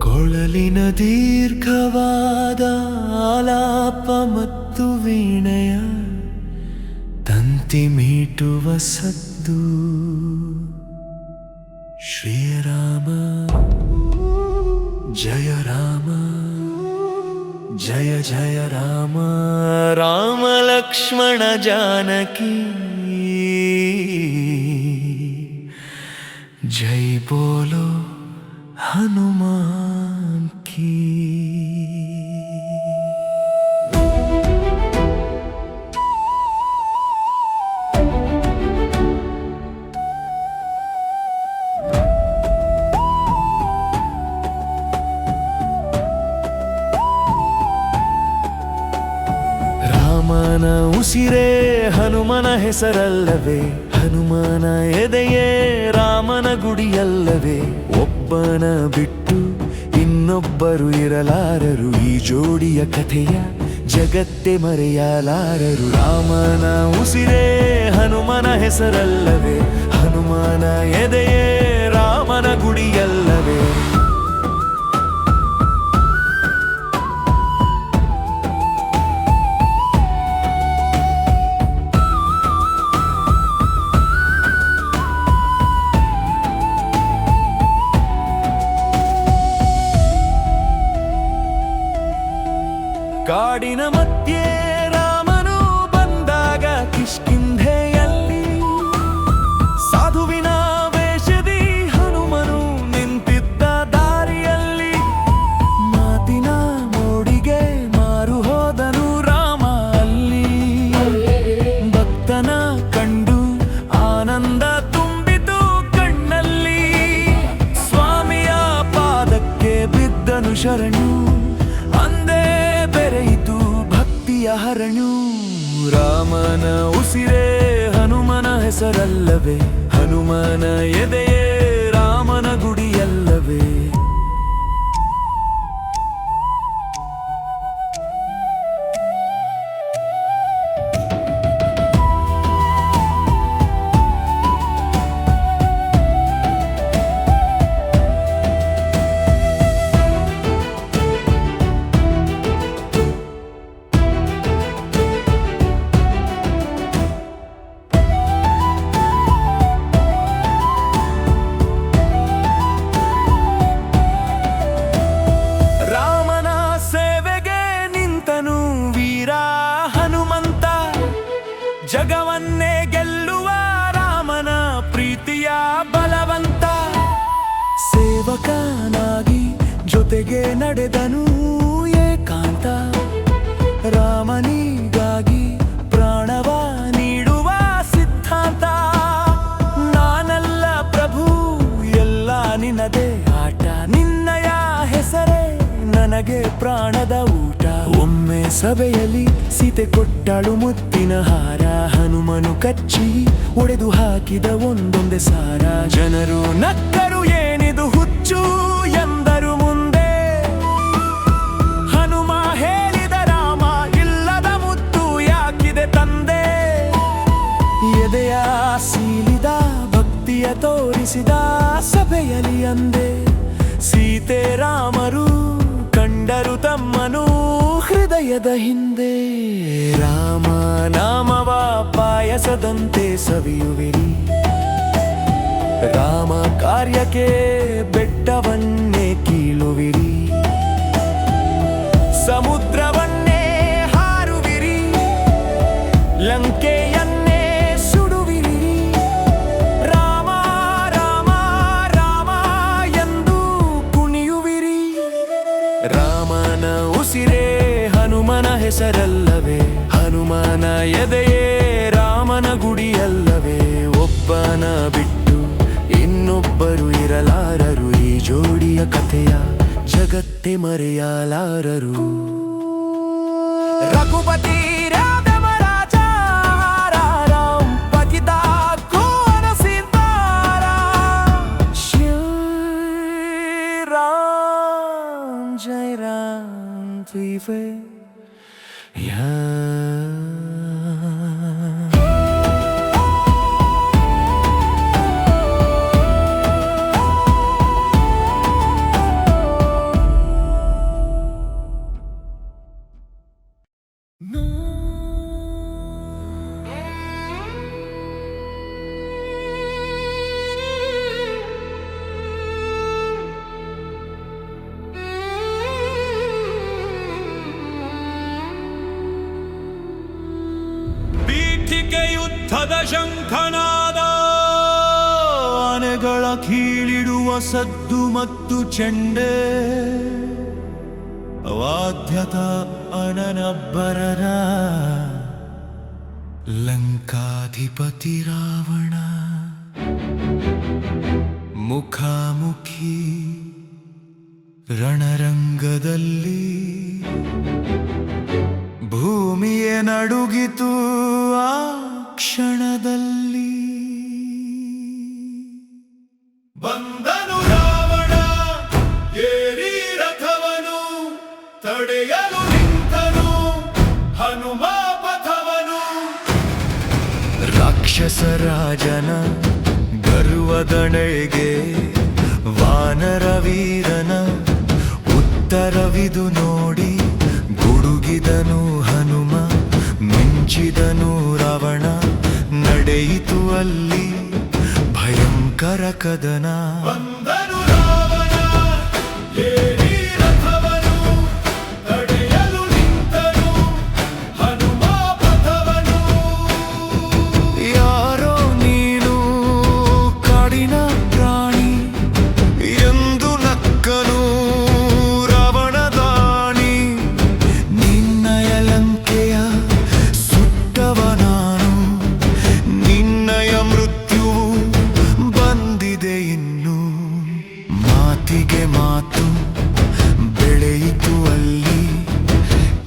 ಕೊಳಲಿನ ದೀರ್ಘವಾದ ಆಲಾಪ ಮತ್ತು ವೀಣೆಯ ತಂತಿ ಮೀಟುವ ಸದ್ದು ಶ್ರೀರಾಮ ಜಯ ರಾಮ ಜಯ ಜಯ ರಾಮ ರಾಮ ಲಕ್ಷ್ಮಣ ಜಾನಕಿ ಜೈ ಬೋಲೋ हनुमान की ರಾಮನ ಉಸಿರೇ ಹನುಮನ ಹೆಸರಲ್ಲವೇ ಹನುಮನ ಎದೆಯೇ ರಾಮನ ಗುಡಿಯಲ್ಲವೇ ಒಬ್ಬನ ಬಿಟ್ಟು ಇನ್ನೊಬ್ಬರು ಇರಲಾರರು ಈ ಜೋಡಿಯ ಕಥೆಯ ಜಗತ್ತೇ ಮರೆಯಲಾರರು ರಾಮನ ಉಸಿರೇ ಹನುಮನ ಹೆಸರಲ್ಲವೇ ಹನುಮನ ಎದೆಯೇ ರಾಮನ ಗುಡಿಯಲ್ಲವೇ ಕಾಡಿನ ಮಧ್ಯೆ ರಾಮನು ಬಂದಾಗ ಕಿಷ್ಕಿಂಧೆಯಲ್ಲಿ ಸಾಧುವಿನ ವೇಷದಿ ಹನುಮನು ನಿಂತಿದ್ದ ದಾರಿಯಲ್ಲಿ ಮಾತಿನ ಮೋಡಿಗೆ ಮಾರು ಹೋದನು ರಾಮ ಅಲ್ಲಿ ಭಕ್ತನ ಕಂಡು ಆನಂದ ತುಂಬಿತು ಕಣ್ಣಲ್ಲಿ ಸ್ವಾಮಿಯ ಪಾದಕ್ಕೆ ಬಿದ್ದನು ಶರಣು ಅಂದೇ ಬೆರೆಯಿತು ಭಕ್ತಿಯ ಹರಣು ರಾಮನ ಉಸಿರೇ ಹನುಮನ ಹೆಸರಲ್ಲವೇ ಹನುಮನ ಎದೆಯೇ ರಾಮನ ಗುಡಿಯಲ್ಲವೇ ಜಗವನ್ನೇ ಗೆಲ್ಲುವ ರಾಮನ ಪ್ರೀತಿಯ ಬಲವಂತ ಸೇವಕನಾಗಿ ಜೊತೆಗೆ ನಡೆದನು ಏಕಾಂತ ರಾಮನಿಗಾಗಿ ಪ್ರಾಣವ ನೀಡುವ ಸಿದ್ಧಾಂತ ನಾನಲ್ಲ ಪ್ರಭು ಎಲ್ಲ ನಿನ್ನದೇ ಆಟ ನಿನ್ನಯ ಹೆಸರೇ ನನಗೆ ಪ್ರಾಣದ ಊಟ ಒಮ್ಮೆ ಸಭೆಯಲ್ಲಿ ಸೀತೆ ಕೊಟ್ಟಳು ಮುತ್ತಿನ ಹಾರ ಹನುಮನು ಕಚ್ಚಿ ಒಡೆದು ಹಾಕಿದ ಒಂದೊಂದೆ ಸಾರ ಜನರು ನಕ್ಕರು ಏನಿದು ಹುಚ್ಚು ಎಂದರು ಮುಂದೆ ಹನುಮ ಹೇಳಿದ ರಾಮ ಇಲ್ಲದ ಮುತ್ತು ಯಾಕಿದೆ ತಂದೆ ಎದೆಯ ಸೀಲಿದ ಭಕ್ತಿಯ ತೋರಿಸಿದ ಸಭೆಯಲ್ಲಿ ಅಂದೆ ಸೀತೆ ರಾಮರು ಕಂಡರು ತಮ್ಮನು ಹೃದಯದ ಹಿಂದೆ. ರಾಮ ನಾಮವ ಪಾಯಸದಂತೆ ಸವಿಯುವಿರಿ, ರಾಮ ಕಾರ್ಯಕ್ಕೆ ಬೆಟ್ಟವನ್ನೇ ಕೀಳುವಿರಿ, ಸಮುದ್ರವನ್ನೇ ಹಾರುವಿರಿ, ಲಂಕೆಯನ್ನೇ ಸುಡುವಿರಿ. ರಾಮ ರಾಮ ರಾಮ ಎಂದು ಕುಣಿಯುವಿರಿ. ರಾಮನ ಉಸಿರೇ ಹನುಮನ ಹೆಸರಲ್ಲವೇ, ಹನುಮನ ಎದೆಯೇ ರಾಮನ ಗುಡಿಯಲ್ಲವೇ. ಒಬ್ಬನ ಬಿಟ್ಟು ಇನ್ನೊಬ್ಬರು ಇರಲಾರರು, ಈ ಜೋಡಿಯ ಕಥೆಯ ಜಗತ್ತೇ ಮರೆಯಲಾರರು. ರಘುಪತಿ ರಾಮ ರಾಜ ರಾಮ ಪತಿತ ಕೋನ ಸಿತಾರ. ಶ್ರೀ ರಾಮ ಜಯ ರಾಮ ತ್ರಿವೆ ಯಾ. ಯುದ್ಧದ ಶಂಖನಾದ, ಆನೆಗಳ ಕೀಳಿಡುವ ಸದ್ದು ಮತ್ತು ಚೆಂಡೆ, ವಾದ್ಯದ ಅನನಬ್ಬರನ. ಲಂಕಾಧಿಪತಿ ರಾವಣ ಮುಖಾಮುಖಿ ರಣರಂಗದಲ್ಲಿ, ಭೂಮಿಯೇ ನಡುಗಿತು ಆ ಕ್ಷಣದಲ್ಲಿ. ಬಂದನು ರಾವಣ ಏರಿ ರಥವನು, ತಡೆಯಲು ನಿಂತನು ಹನುಮ ಪಥವನು. ರಾಕ್ಷಸ ರಾಜನ ಗರ್ವದಣೆಗೆ ವಾನರ ವೀರನ ಉತ್ತರವಿದು ನೋಡಿ, ಗುಡುಗಿದನು ಹನುಮ ಮಿಂಚಿದನು ರಾವಣ. ನಡೆಯಿತು ಅಲ್ಲಿ ಭಯಂಕರ ಕದನ. ಬಂದನು ರಾವಣ ಏರಿ ರಥವನು, ತಡೆಯಲು ನಿಂತನು ಹನುಮ ಪಥವನು. ಯಾರೋ ನೀನು ಕಾಡಿನ ಪ್ರಾಣಿ ಎಂದು ನಕ್ಕನು ರಾವಣ ದಾನಿ. ನಿನ್ನಯ ಲಂಕೆಯ ಸುಟ್ಟವ ನಾನು, ನಿನ್ನಯ ಮೃತ್ಯುವು ಬಂದಿದೆ ಇನ್ನು. ಮಾತಿಗೆ ಮಾತು ಬೆಳೆಯಿತು ಅಲ್ಲಿ,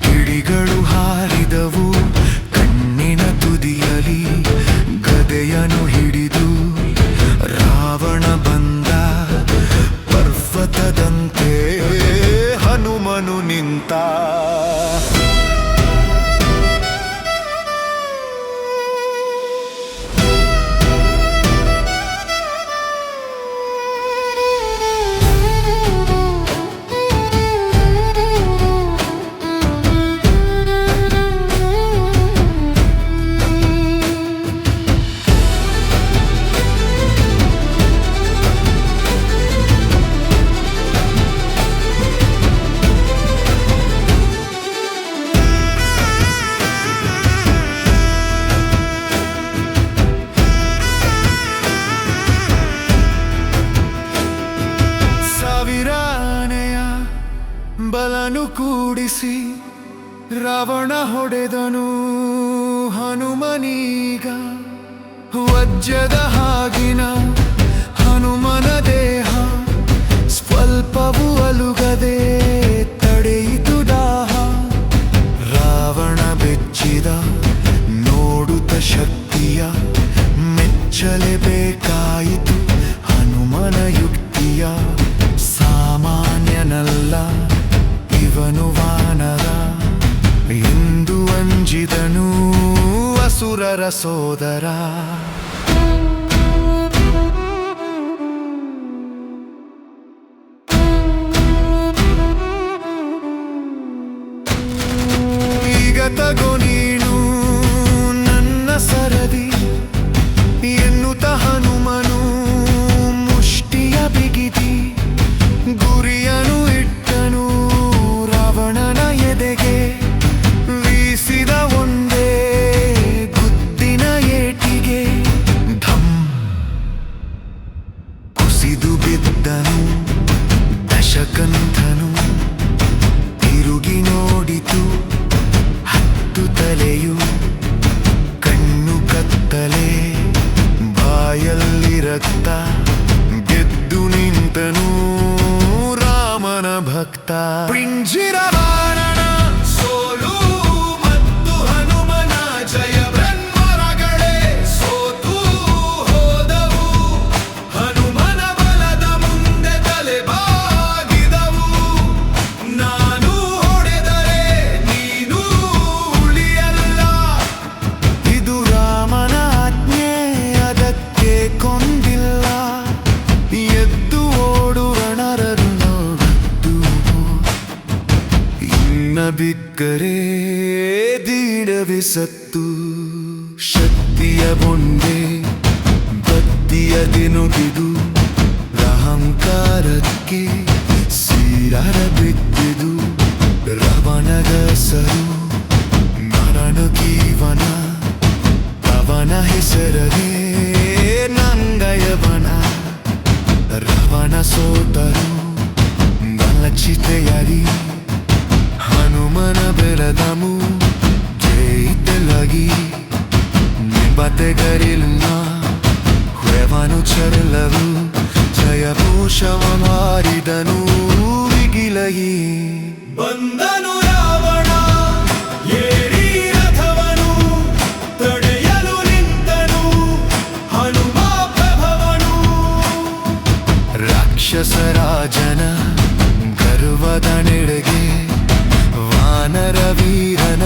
ಕಿಡಿಗಳು ಹಾರಿದವು ಕಣ್ಣಿನ ತುದಿಯಲಿ. ಗದೆಯನು ಹಿಡಿದು ರಾವಣ ಬಂದ, ಪರ್ವತದಂತೆ ಹನುಮನು ನಿಂತ. ಬಲನು ಕೂಡಿಸಿ ರಾವಣ ಹೊಡೆದನು ಹನುಮನೀಗ. ವಜ್ರದ ಹಾಗಿನ ಹನುಮನ ದೇಹ ಸ್ವಲ್ಪವೂ ಅಲುಗದೆ ತಡೆಯಿತು ದಾಹ. ರಾವಣ ಬೆಚ್ಚಿದ ನೋಡುತ್ತ ಶಕ್ತಿಯ, ಮೆಚ್ಚಲೇಬೇಕಾಯಿತು ಹನುಮನ ಯುಕ್ತಿಯ. ಸಾಮಾನ್ಯನಲ್ಲ ಇವನು ವಾನರ ಎಂದು ಅಂಜಿದನು ಅಸುರರ ಸೋದರ. ಬಿಕ್ಕರೆ ದೀಡವೆ ಸತ್ತು ಶಕ್ತಿಯ ಬೊಂಡೆ ಬತ್ತಿಯ ದಿನುಗಿದು ಅಹಂಕಾರಕ್ಕೆ ಸೀರಾರ ಬಿದ್ದಿದು ರವಣಗ ಸರು ಮರಣ ಜೀವನ ಅವನ ಹೆಸರೇ ನಂಗಯವನ ರವಣ ಸೋತರು ಗಲಚಿತೆಯರಿ ಹನುಮನ ಬೆಳೆದಮು ಜೈತಲಗಿ ನಿಬತೆಗರಿಲ್ಲ ಹುರೆವನು ಚರಲವು ಜಯಭೂಷವ ಮಾರಿದನು ವಿಗಿಲಗಿ ಬಂದನು ರಾವಣ ಏರಿ ರಥವನು ತಡೆಯಲು ನಿಂತನು ಹನುಮ ಪ್ರಭವನು ರಾಕ್ಷಸರಾಜನ ಗರ್ವದ ನೆಡೆಗೆ ವಾನರ ವೀರನ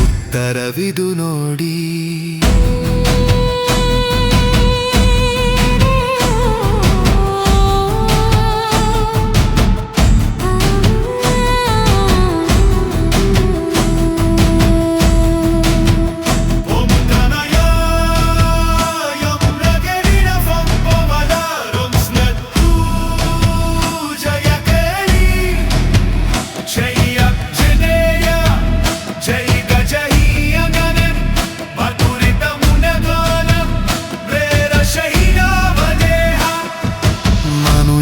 ಉತ್ತರವಿದು ನೋಡಿ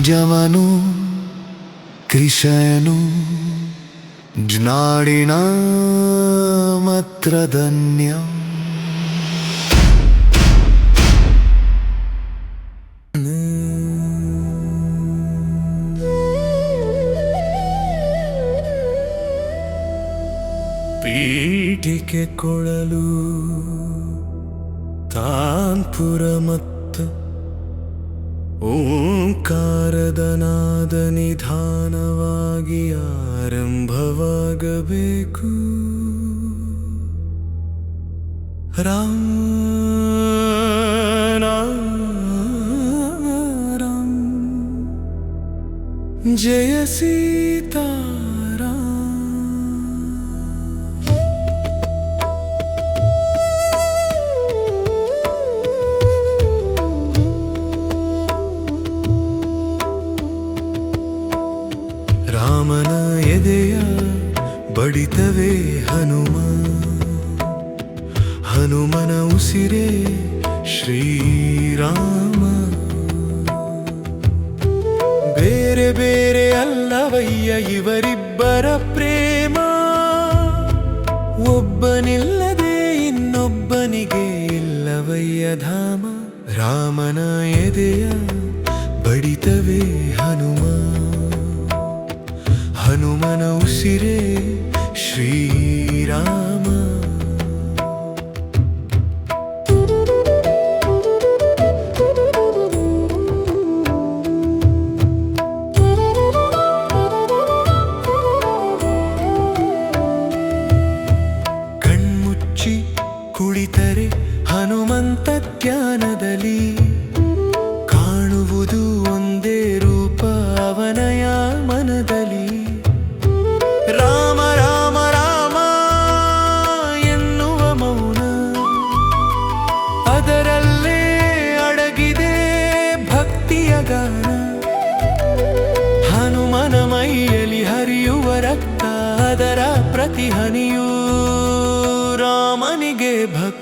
ಜವನು ಕೃಷಯನು ಜ್ಞಾಡಿನ ಮತ್ರ ಧನ್ಯ ಪೀಠಿಕೆ ಕೊಳಲು ತಾನ್ಪುರ ಮತ್ತು ಓಂಕಾರದ ನಾದ ನಿಧಾನವಾಗಿ ಆರಂಭವಾಗಬೇಕು ರಾಮ ರಾಮ ಜಯ ಸೀತಾರಾಮ ರಾಮನ ಎದೆಯ ಬಡಿತವೇ ಹನುಮ ಹನುಮನ ಉಸಿರೇ ಶ್ರೀರಾಮ ಬೇರೆ ಬೇರೆ ಅಲ್ಲವಯ್ಯ ಇವರಿಬ್ಬರ ಪ್ರೇಮ ಒಬ್ಬನಿಲ್ಲದೆ ಇನ್ನೊಬ್ಬನಿಗೆ ಇಲ್ಲವಯ್ಯ ಧಾಮ ರಾಮನ ಎದೆಯ ಬಡಿತವೇ ಹನುಮ ಹನುಮನ ಉಸಿರೇ ಶ್ರೀರಾಮ ಕಣ್ಮುಚ್ಚಿ ಕುಳಿತರೆ ಹನುಮಂತ ಧ್ಯಾನದಲ್ಲಿ ಕಾಣುವುದು ಒಂದೇ ರೂಪ ಅವನಯ ಮನದಲ್ಲಿ ರಾಮ ರಾಮ ರಾಮ ಎನ್ನುವ ಮೌನ ಅದರಲ್ಲೇ ಅಡಗಿದೆ ಭಕ್ತಿಯ ಗಾನ ಹನುಮನ ಮೈಯಲ್ಲಿ ಹರಿಯುವ ರಕ್ತ ಅದರ ಪ್ರತಿ ಹನಿಯೂ ರಾಮನಿಗೆ ಭಕ್ತ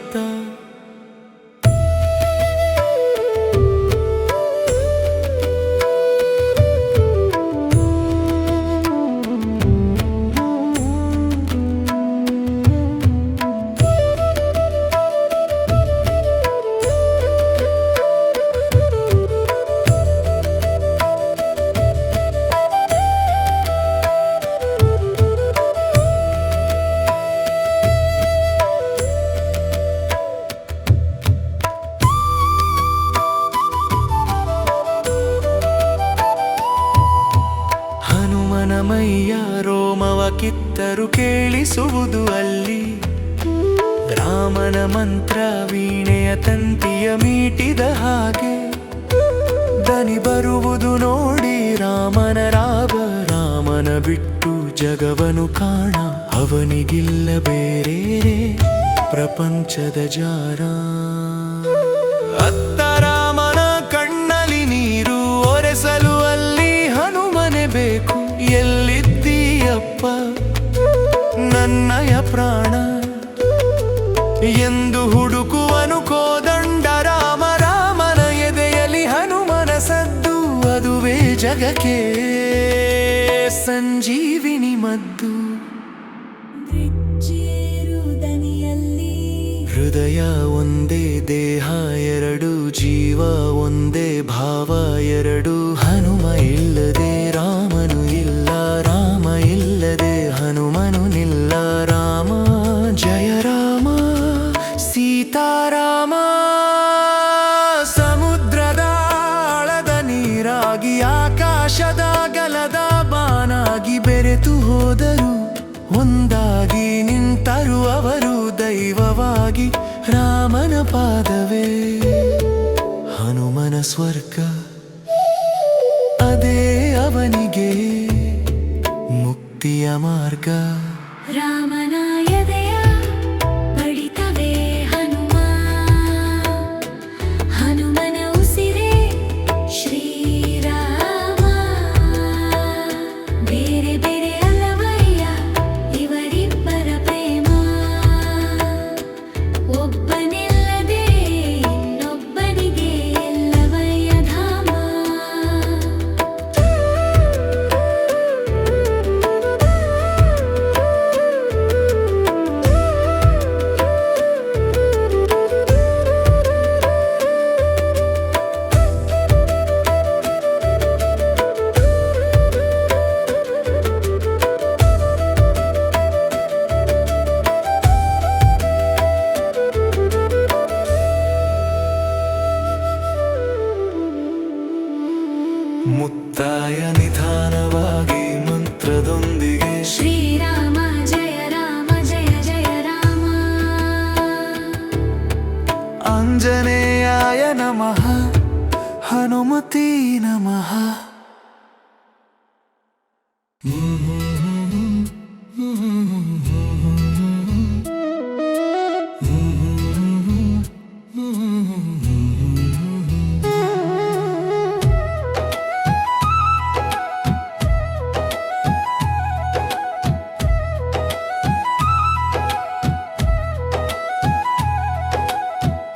ಮೈಯ ರೋಮವ ಕಿತ್ತರು ಕೇಳಿಸುವುದು ಅಲ್ಲಿ ರಾಮನ ಮಂತ್ರ ವೀಣೆಯ ತಂತಿಯ ಮೀಟಿದ ಹಾಗೆ ದನಿ ಬರುವುದು ನೋಡಿ ರಾಮನ ರಾಮ ರಾಮನ ರಾಮನ ಬಿಟ್ಟು ಜಗವನು ಕಾಣ ಅವನಿಗಿಲ್ಲ ಬೇರೆ ಪ್ರಪಂಚದ ಜಾರ. ಅತ್ತ ರಾಮನ ಕಣ್ಣಲ್ಲಿ ನೀರು ಒರೆಸಲು ಅಲ್ಲಿ ಹನುಮನೆ ಬೇಕು. ಎಲ್ಲಿದ್ದೀಯಪ್ಪ ನನ್ನಯ ಪ್ರಾಣ ಎಂದು ಹುಡುಕುವನು ಕೋದಂಡ ರಾಮ. ರಾಮನ ಎದೆಯಲ್ಲಿ ಹನುಮನ ಸದ್ದು ಅದುವೇ ಜಗಕ್ಕೆ ಸಂಜೀವಿನಿ ಮದ್ದು. ದನಿಯಲ್ಲಿ ಹೃದಯ ಒಂದೇ ದೇಹ ಎರಡು ಜೀವ ಒಂದೇ ಭಾವ ಎರಡು. ಹನುಮ ಇಲ್ಲದೆ ರಾಮನು ಇಲ್ಲ ರಾಮ ಇಲ್ಲದೆ ಹನುಮನು ನಿಲ್ಲ. ರಾಮ ಜಯ ರಾಮ ಸೀತಾರಾಮ. ಸಮುದ್ರದ ಆಳದ ನೀರಾಗಿ ಆಕಾಶದ ಗಲದ ಬಾನಾಗಿ ಬೆರೆತು ಹೋದರು ಒಂದಾಗಿ ನಿಂತರು ಅವರು ದೈವವಾಗಿ. ರಾಮನ ಪಾದವೇ ಹನುಮನ ಸ್ವರ್ಗ ಅದೇ ಅವನಿಗೆ ಮುಕ್ತಿಯ ಮಾರ್ಗ. ರಾಮನ ಎದೆಯ ಬಡಿತವೇ ಹನುಮ. ಹನುಮನ ಉಸಿರೇ ಶ್ರೀರಾಮ. ಬೇರೆ ಬೇರೆ ಅಲ್ಲವಯ್ಯ ಇವರಿಬ್ಬರ ಪ್ರೇಮ. ಒಬ್ಬನಿಲ್ಲದೆ ಇನ್ನೊಬ್ಬನಿಗೆ ಎಲ್ಲವಯ್ಯ ಧಾಮ. ಮುಕ್ತಾಯ ನಿಧಾನವಾಗಿ ಮಂತ್ರದೊಂದಿಗೆ ಶ್ರೀರಾಮ ಜಯ ರಾಮ ಜಯ ಜಯ ರಾಮ. ಆಂಜನೇಯಾಯ ನಮಃ ಹನುಮತಿ ನಮಃ.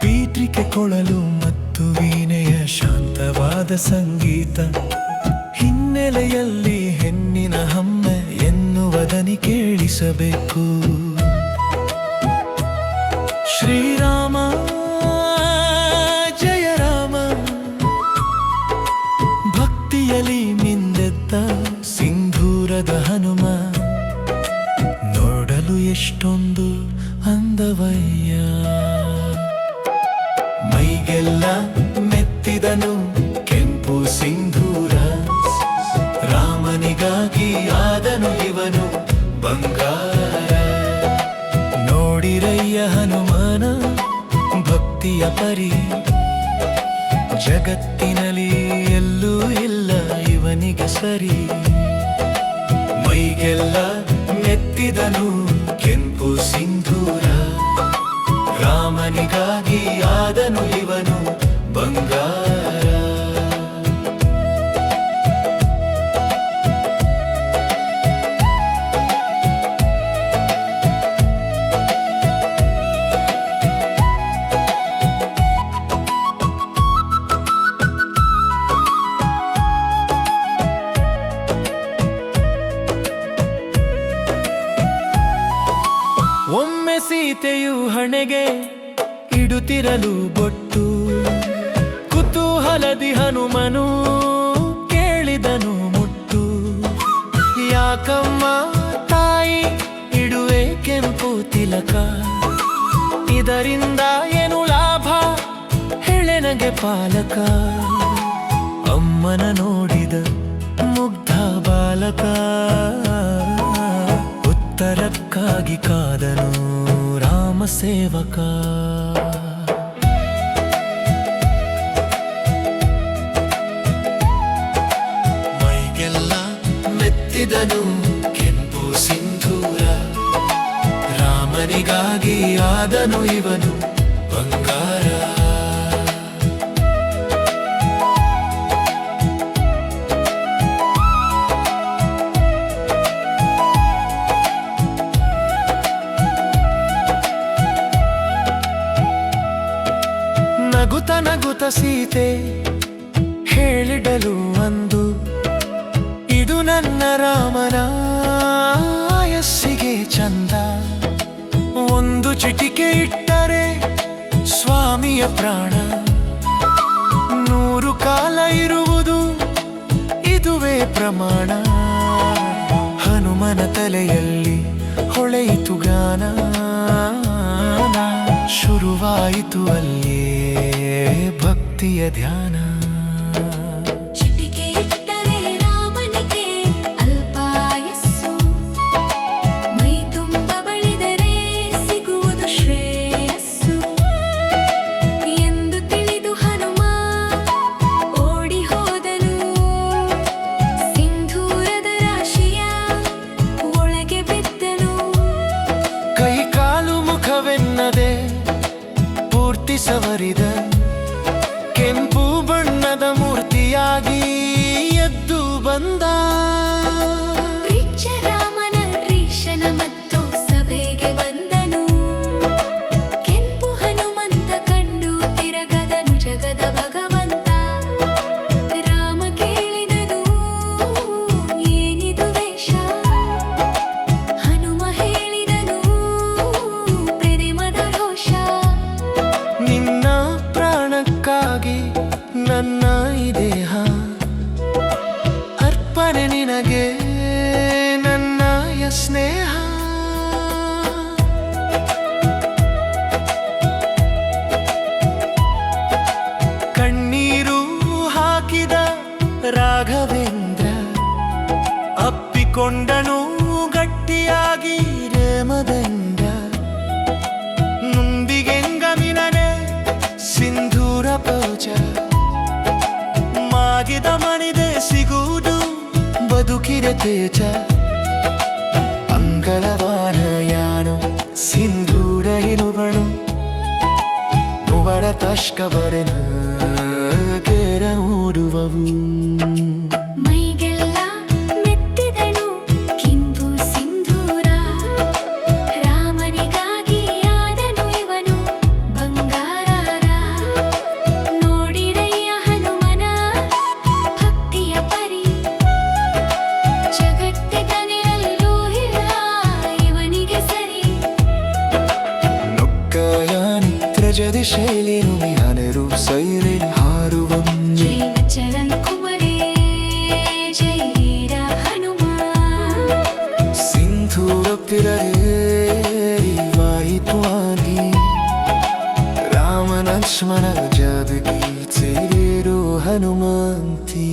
ಪೀಠಿಕೆ ಕೊಳಲು ಮತ್ತು ವೀಣೆಯ ಶಾಂತವಾದ ಸಂಗೀತ. ಹಿನ್ನೆಲೆಯಲ್ಲಿ ಹೆಣ್ಣಿನ ಹಮ್ಮೆ ಎನ್ನುವದನಿ ಕೇಳಿಸಬೇಕು. ಶ್ರೀರಾಮ ಜಯ ರಾಮ. ಭಕ್ತಿಯಲ್ಲಿ ಮಿಂದೆದ್ದ ಸಿಂಧೂರದ ಹನುಮ ನೋಡಲು ಎಷ್ಟೊಂದು ಅಂದವಯ್ಯ. ಮೈಗೆಲ್ಲ ಮೆತ್ತಿದನು ಕೆಂಪು ಸಿಂಧೂರ. ರಾಮನಿಗಾಗಿ ಆದನು ಇವನು ಬಂಗಾರ. ನೋಡಿರಯ್ಯ ಹನುಮನ ಭಕ್ತಿಯ ಪರಿ. ಜಗತ್ತಿನಲ್ಲಿ ಎಲ್ಲೂ ಇಲ್ಲ ಇವನಿಗೆ ಸರಿ. ಮೈಗೆಲ್ಲ ಮೆತ್ತಿದನು ಕೆಂಪು ಸಿಂಧೂರ. ರಾಮನಿಗಾಗಿ ಆದನು ಇವನು ಬಂಗಾರ. ಒಮ್ಮೆ ಸೀತೆಯು ಹಣೆಗೆ ಇಡುತ್ತಿರಲು ಬೊಟ್ಟು. ಕುತೂಹಲದಿ ಹನುಮನು ಕೇಳಿದನು ಮುಟ್ಟು. ಯಾಕಮ್ಮ ತಾಯಿ ಇಡುವೆ ಕೆಂಪು ತಿಲಕ. ಇದರಿಂದ ಏನು ಲಾಭ ಹೆಳೆನಗೆ ಪಾಲಕ. ಅಮ್ಮನ ನೋಡಿದ ಮುಗ್ಧ ಬಾಲಕ. ಉತ್ತರಕ್ಕಾಗಿ ಕಾದನು ರಾಮ ಸೇವಕ. ಮೈಗೆಲ್ಲ ಮೆತ್ತಿ ತುಂಬಿದನು ಕೆಂಪು ಸಿಂಧೂರ ರಾಮನಿಗಾಗಿ ಆದನು ಇವನು ಬಂಗಾರ. ನಗುತ ನಗುತ ಸೀತೆ ಹೇಳಿಡಲು ಅಂದು, ಇದು ನನ್ನ ರಾಮನ ಆಯಸ್ಸಿಗೆ ಚಂದ. ಒಂದು ಚಿಟಿಕೆ ಇಟ್ಟರೆ ಸ್ವಾಮಿಯ ಪ್ರಾಣ, 100 ಕಾಲ ಇರುವುದು ಇದುವೇ ಪ್ರಮಾಣ. ಹನುಮನ ತಲೆಯಲ್ಲಿ ಹೊಳೆಯಿತು ಗಾನ, ಶುರುವಾಯಿತು ಅಲ್ಲಿಯೇ ಭಕ್ತಿಯ ಧ್ಯಾನ. ಚಿಟಿಕೆ ಇಟ್ಟರೆ ರಾಮನಿಗೆ ಅಲ್ಪಾಯಸ್ಸು, ಮೈ ತುಂಬ ಬಳಿದರೆ ಸಿಗುವುದು ಶ್ರೇಯಸ್ಸು ಎಂದು ತಿಳಿದು ಹನುಮ ಓಡಿ ಹೋದನು. ಸಿಂಧೂರದ ರಾಶಿಯ ಒಳಗೆ ಬಿದ್ದನು. ಕೈ ಕಾಲು ಮುಖವೆನ್ನದೆ ಪೂರ್ತಿ ಸವರಿದ ಕೆಂಪು ಬಣ್ಣದ ಮೂರ್ತಿಯಾಗಿ ಎದ್ದು ಬಂದ. ರಿಚ್ಚ ರಾಮನ ರೀಶನ ಮತ್ತು ಸಭೆಗೆ ಬಂದನು. ಕೆಂಪು ಹನುಮಂತ ಕಂಡು ತಿರಗದನು ಜಗದ ಭಗವಂತ. ರಾಮ ಕೇಳಿದನು ಏನಿದು ವೇಷ, ಹನುಮ ಹೇಳಿದನು ಪ್ರೇಮದ ರೋಷ. ನಿನ್ನ ಪ್ರಾಣಕ್ಕಾಗಿ ನನ್ನ ಈ ದೇಹ ಅರ್ಪಣೆ ನಿನಗೆ ನನ್ನ ಸ್ನೇಹ. ಕಣ್ಣೀರು ಹಾಕಿದ ರಾಘವೇಂದ್ರ ಅಪ್ಪಿಕೊಂಡನು ಗಟ್ಟಿಯಾಗಿ ರೇಮದಂಡ. ನುಂಬಿಗೆಂಗಮಿನನೆ ಸಿಂಧೂರ ಪೋಚ, ಮಾಗಿದ ಮಣಿದೆ ಸಿಗುವುದು ಬದುಕಿರ ತೇಜ. ಅಂಗಳವಾನ ಯಾನು ಸಿಂಧೂರ ಇರುವನು, ನುವರ ತಷ್ಕವರೆನ ಕೇರ ಓಡುವವು. ಮೈಗೆಲ್ಲ ಮೆತ್ತಿದನು ಕೆಂಪು ಸಿಂಧೂರ, ರಾಮನಿಗಾಗಿ ಆದನು ಇವನು ಬಂಗಾರ. ನೋಡಿರಯ್ಯ ಹನುಮನ ಭಕ್ತಿಯ ಪರಿ, ಜಗತ್ತಿಗನೆಲ್ಲೂ ಇಲ್ಲ ಇವನಿಗೆ ಸರಿ. ನುಕ್ಕಯಾನಿತ್ರಜದಿ ಶೈಲಿನು ಮಿಹನರು ಸೈರಿ ಹಾರುವಂಜಿ. ಜೈ ಚರಣ ಕುಮರೇ ಜೈ ವೀರ ಹನುಮ. ಸಿಂಧೂರ ವಾಯಿತು ಆಗಿ ರಾಮನ ಲಕ್ಷ್ಮಣ ಜಾದಗಿ ಸೇರು ಹನುಮಂತಿ.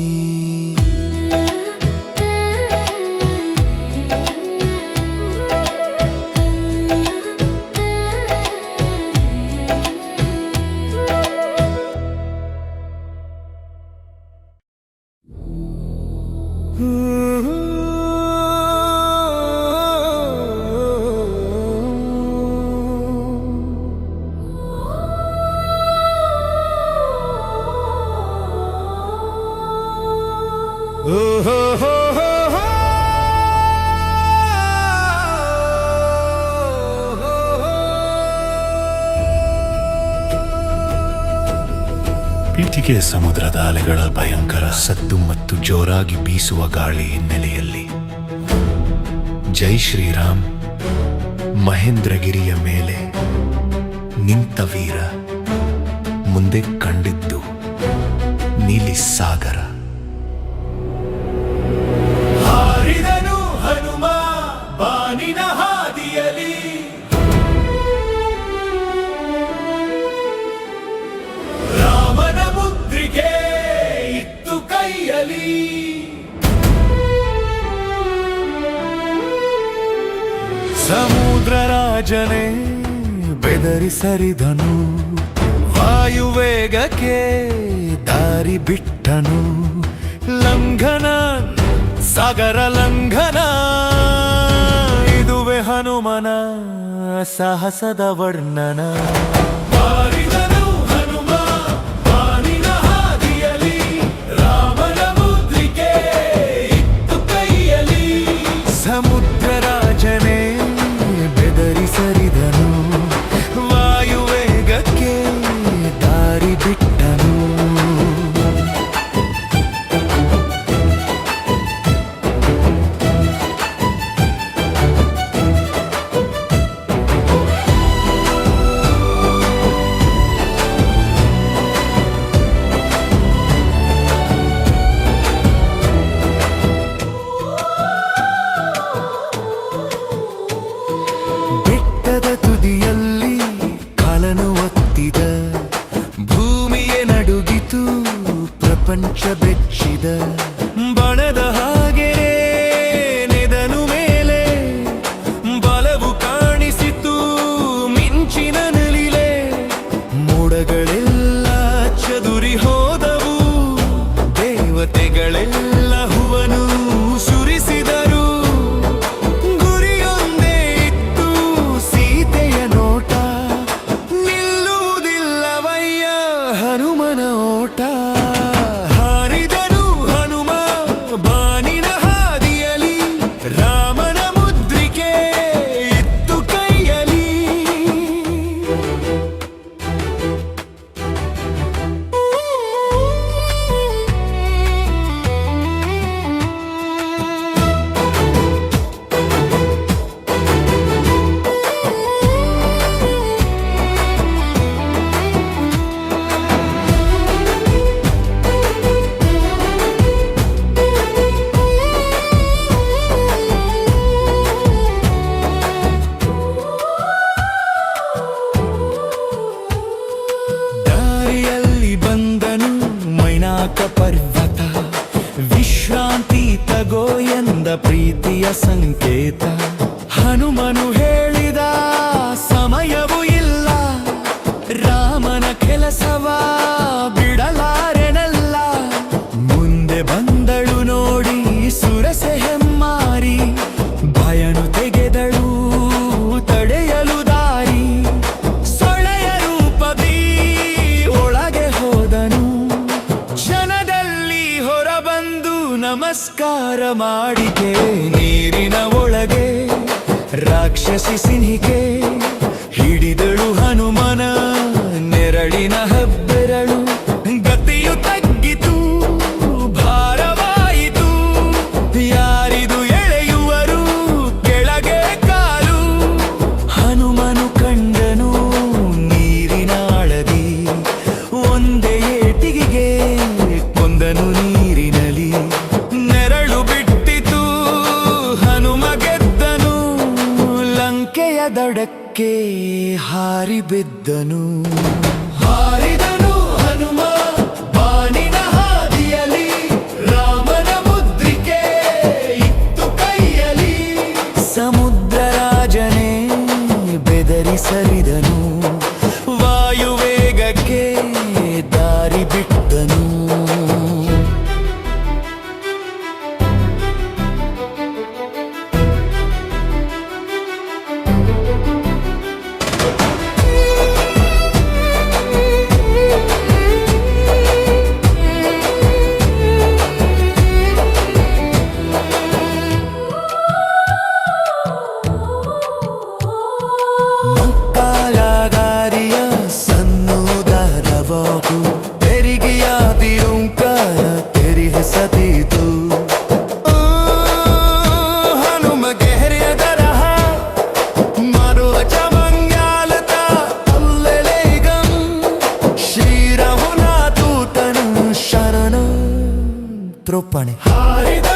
ಪೀಠಿಗೆ ಸಮುದ್ರದ ಅಲೆಗಳ ಭಯಂಕರ ಸದ್ದು ಮತ್ತು ಜೋರಾಗಿ ಬೀಸುವ ಗಾಳಿ ಹಿನ್ನೆಲೆಯಲ್ಲಿ ಜೈ ಶ್ರೀರಾಮ್ ಮಹೇಂದ್ರಗಿರಿಯ ಮೇಲೆ ನಿಂತ ವೀರ ಮುಂದೆ ಕಂಡಿದ್ದು ನೀಲಿ ಸಾಗರ. ಹಾರಿದನು ಹನುಮ ಬಾನಿನ ಹಾದಿಯಲಿ, ರಾಮನ ಮುದ್ರಿಕೆ ಇತ್ತು ಕೈಯಲಿ. ಸಮುದ್ರ ರಾಜನೇ ಬೆದರಿಸರಿದನು, ವಾಯುವೇಗಕ್ಕೆ ದಾರಿ ಬಿಟ್ಟನು. ಲಂಘನ ಸಾಗರ ಲಂಘನ ಇದುವೆ ಹನುಮನ ಸಾಹಸದ ವರ್ಣನ. ಬಾರಿದನು ಹನುಮ ಬಾನಿನ ಹಾದಿಯಲಿ, ರಾಮನ ಮುದ್ರಿಕೆ ಇತ್ತು ಕೈಯಲಿ. ಸಮುದ್ರ ರಾಜನೇ ಬೆದರಿಸರಿದನು, ವಾಯುವೇಗಕ್ಕೆ ದಾರಿ ಬಿಟ್ಟನು. ಬೆಟ್ಟದ ತುದಿಯಲ್ಲಿ ಕಾಲನು ಒತ್ತಿದ, ಭೂಮಿಯೇ ನಡುಗಿತು ಪ್ರಪಂಚ ಬೆಚ್ಚಿದ. ಬಣದ ಹಾಗೆ ನೆದನು ಮೇಲೆ ಬಲವು ಕಾಣಿಸಿತು ಮಿಂಚಿನ ನಲಿಲೆ. ಮೋಡಗಳೆಲ್ಲ ಚದುರಿ ಹೋದವು, ದೇವತೆಗಳೆಲ್ಲ ಹೂವನು ಸುರಿಸಿದರು. ಗುರಿಯೊಂದೇ ಇತ್ತು ಸೀತೆಯ ನೋಟ, ನಿಲ್ಲುವುದಿಲ್ಲವಯ್ಯ ಹನುಮನ ಓಟ. ಹಾರಿದನು ಹನುಮ ಬಾನಿನ ಹಾದಿಯಲಿ, ರಾಮನ ಮುದ್ರಿಕೆ ಇತ್ತು ಕೈಯಲಿ. ದಾರಿಯಲ್ಲಿ ಬಂದನು ಮೈನಾಕ ಪರ್ವತ, ವಿಶ್ರಾಂತಿ ತಗೋ ಎಂದ ಪ್ರೀತಿಯ ಸಂಕೇತ. ಹನುಮನು ಹೇಳಿದ ಸಮಯವೂ ಇಲ್ಲ, ರಾಮನ ಕೆಲಸವ ಬಿಡಲಾರೆನಲ್ಲ. ಮುಂದೆ ಬಂದಳು ನೋಡಿ ಸುರಸೆ ಹೆಮ್ಮಾರಿ, ಭಯನು ತೆಗೆದಳು ತಡೆಯಲು ದಾರಿ. ಸೊಳೆಯ ರೂಪದಿ ಒಳಗೆ ಹೋದನು, ಜನದಲ್ಲಿ ಹೊರಬಂದು ನಮಸ್ಕಾರ ಮಾಡಿಕೆ. ನೀರಿನ ಒಳಗೆ ರಾಕ್ಷಸಿ ಸಿನಿಕೆ, ಹಿಡಿದಳು ಹನುಮನ ನೆರಳಿನ ಹೆಬ್ಬೆರಳು. ಗತಿಯು ತಗ್ಗಿತು ಭಾರವಾಯಿತು, ಯಾರಿದು ಎಳೆಯುವರು ಕೆಳಗೆ ಕಾಲು. ಹನುಮನು ಕಂಡನು ನೀರಿನ ಆಳದಿ, ಒಂದೇ ಏಟಿಗೆ ಕೊಂದನು ನೀರಿನಲಿ. ನೆರಳು ಬಿಟ್ಟಿತು ಹನುಮ ಗೆದ್ದನು, ಲಂಕೆಯ ದಡಕ್ಕೆ ಹಾರಿ ಬಿದ್ದನು. ಹಾರಿದನು ಹನುಮ ಬಾನಿನ ಹಾದಿಯಲಿ, ರಾಮನ ಮುದ್ರಿಕೆ ಇತ್ತು ಕೈಯಲಿ. ಸಮುದ್ರ ರಾಜನೇ ಬೆದರಿಸರಿದನು, ವಾಯುವೇಗಕ್ಕೆ ದಾರಿ ಬಿಟ್ಟನು. ಮಕ್ಕಳಗಾರಿಯ ಸನ್ನುದಾರವಾಗು, ತೆರಿಗೆಯ ತಿರುಂಕಾರ ತೆರಿಗೆ ಸತೀತು. ಹನುಮಗೆ ಹೆರಿಯದರಹ ಮರುವ ಚಮಂಗ್ಯಾಲತ ಅಲ್ಲೆಲೇಗಂ, ಶ್ರೀರಹುನಾತೂತನು ಶರಣ ತೃಪಣೆ. ಹಾರಿದ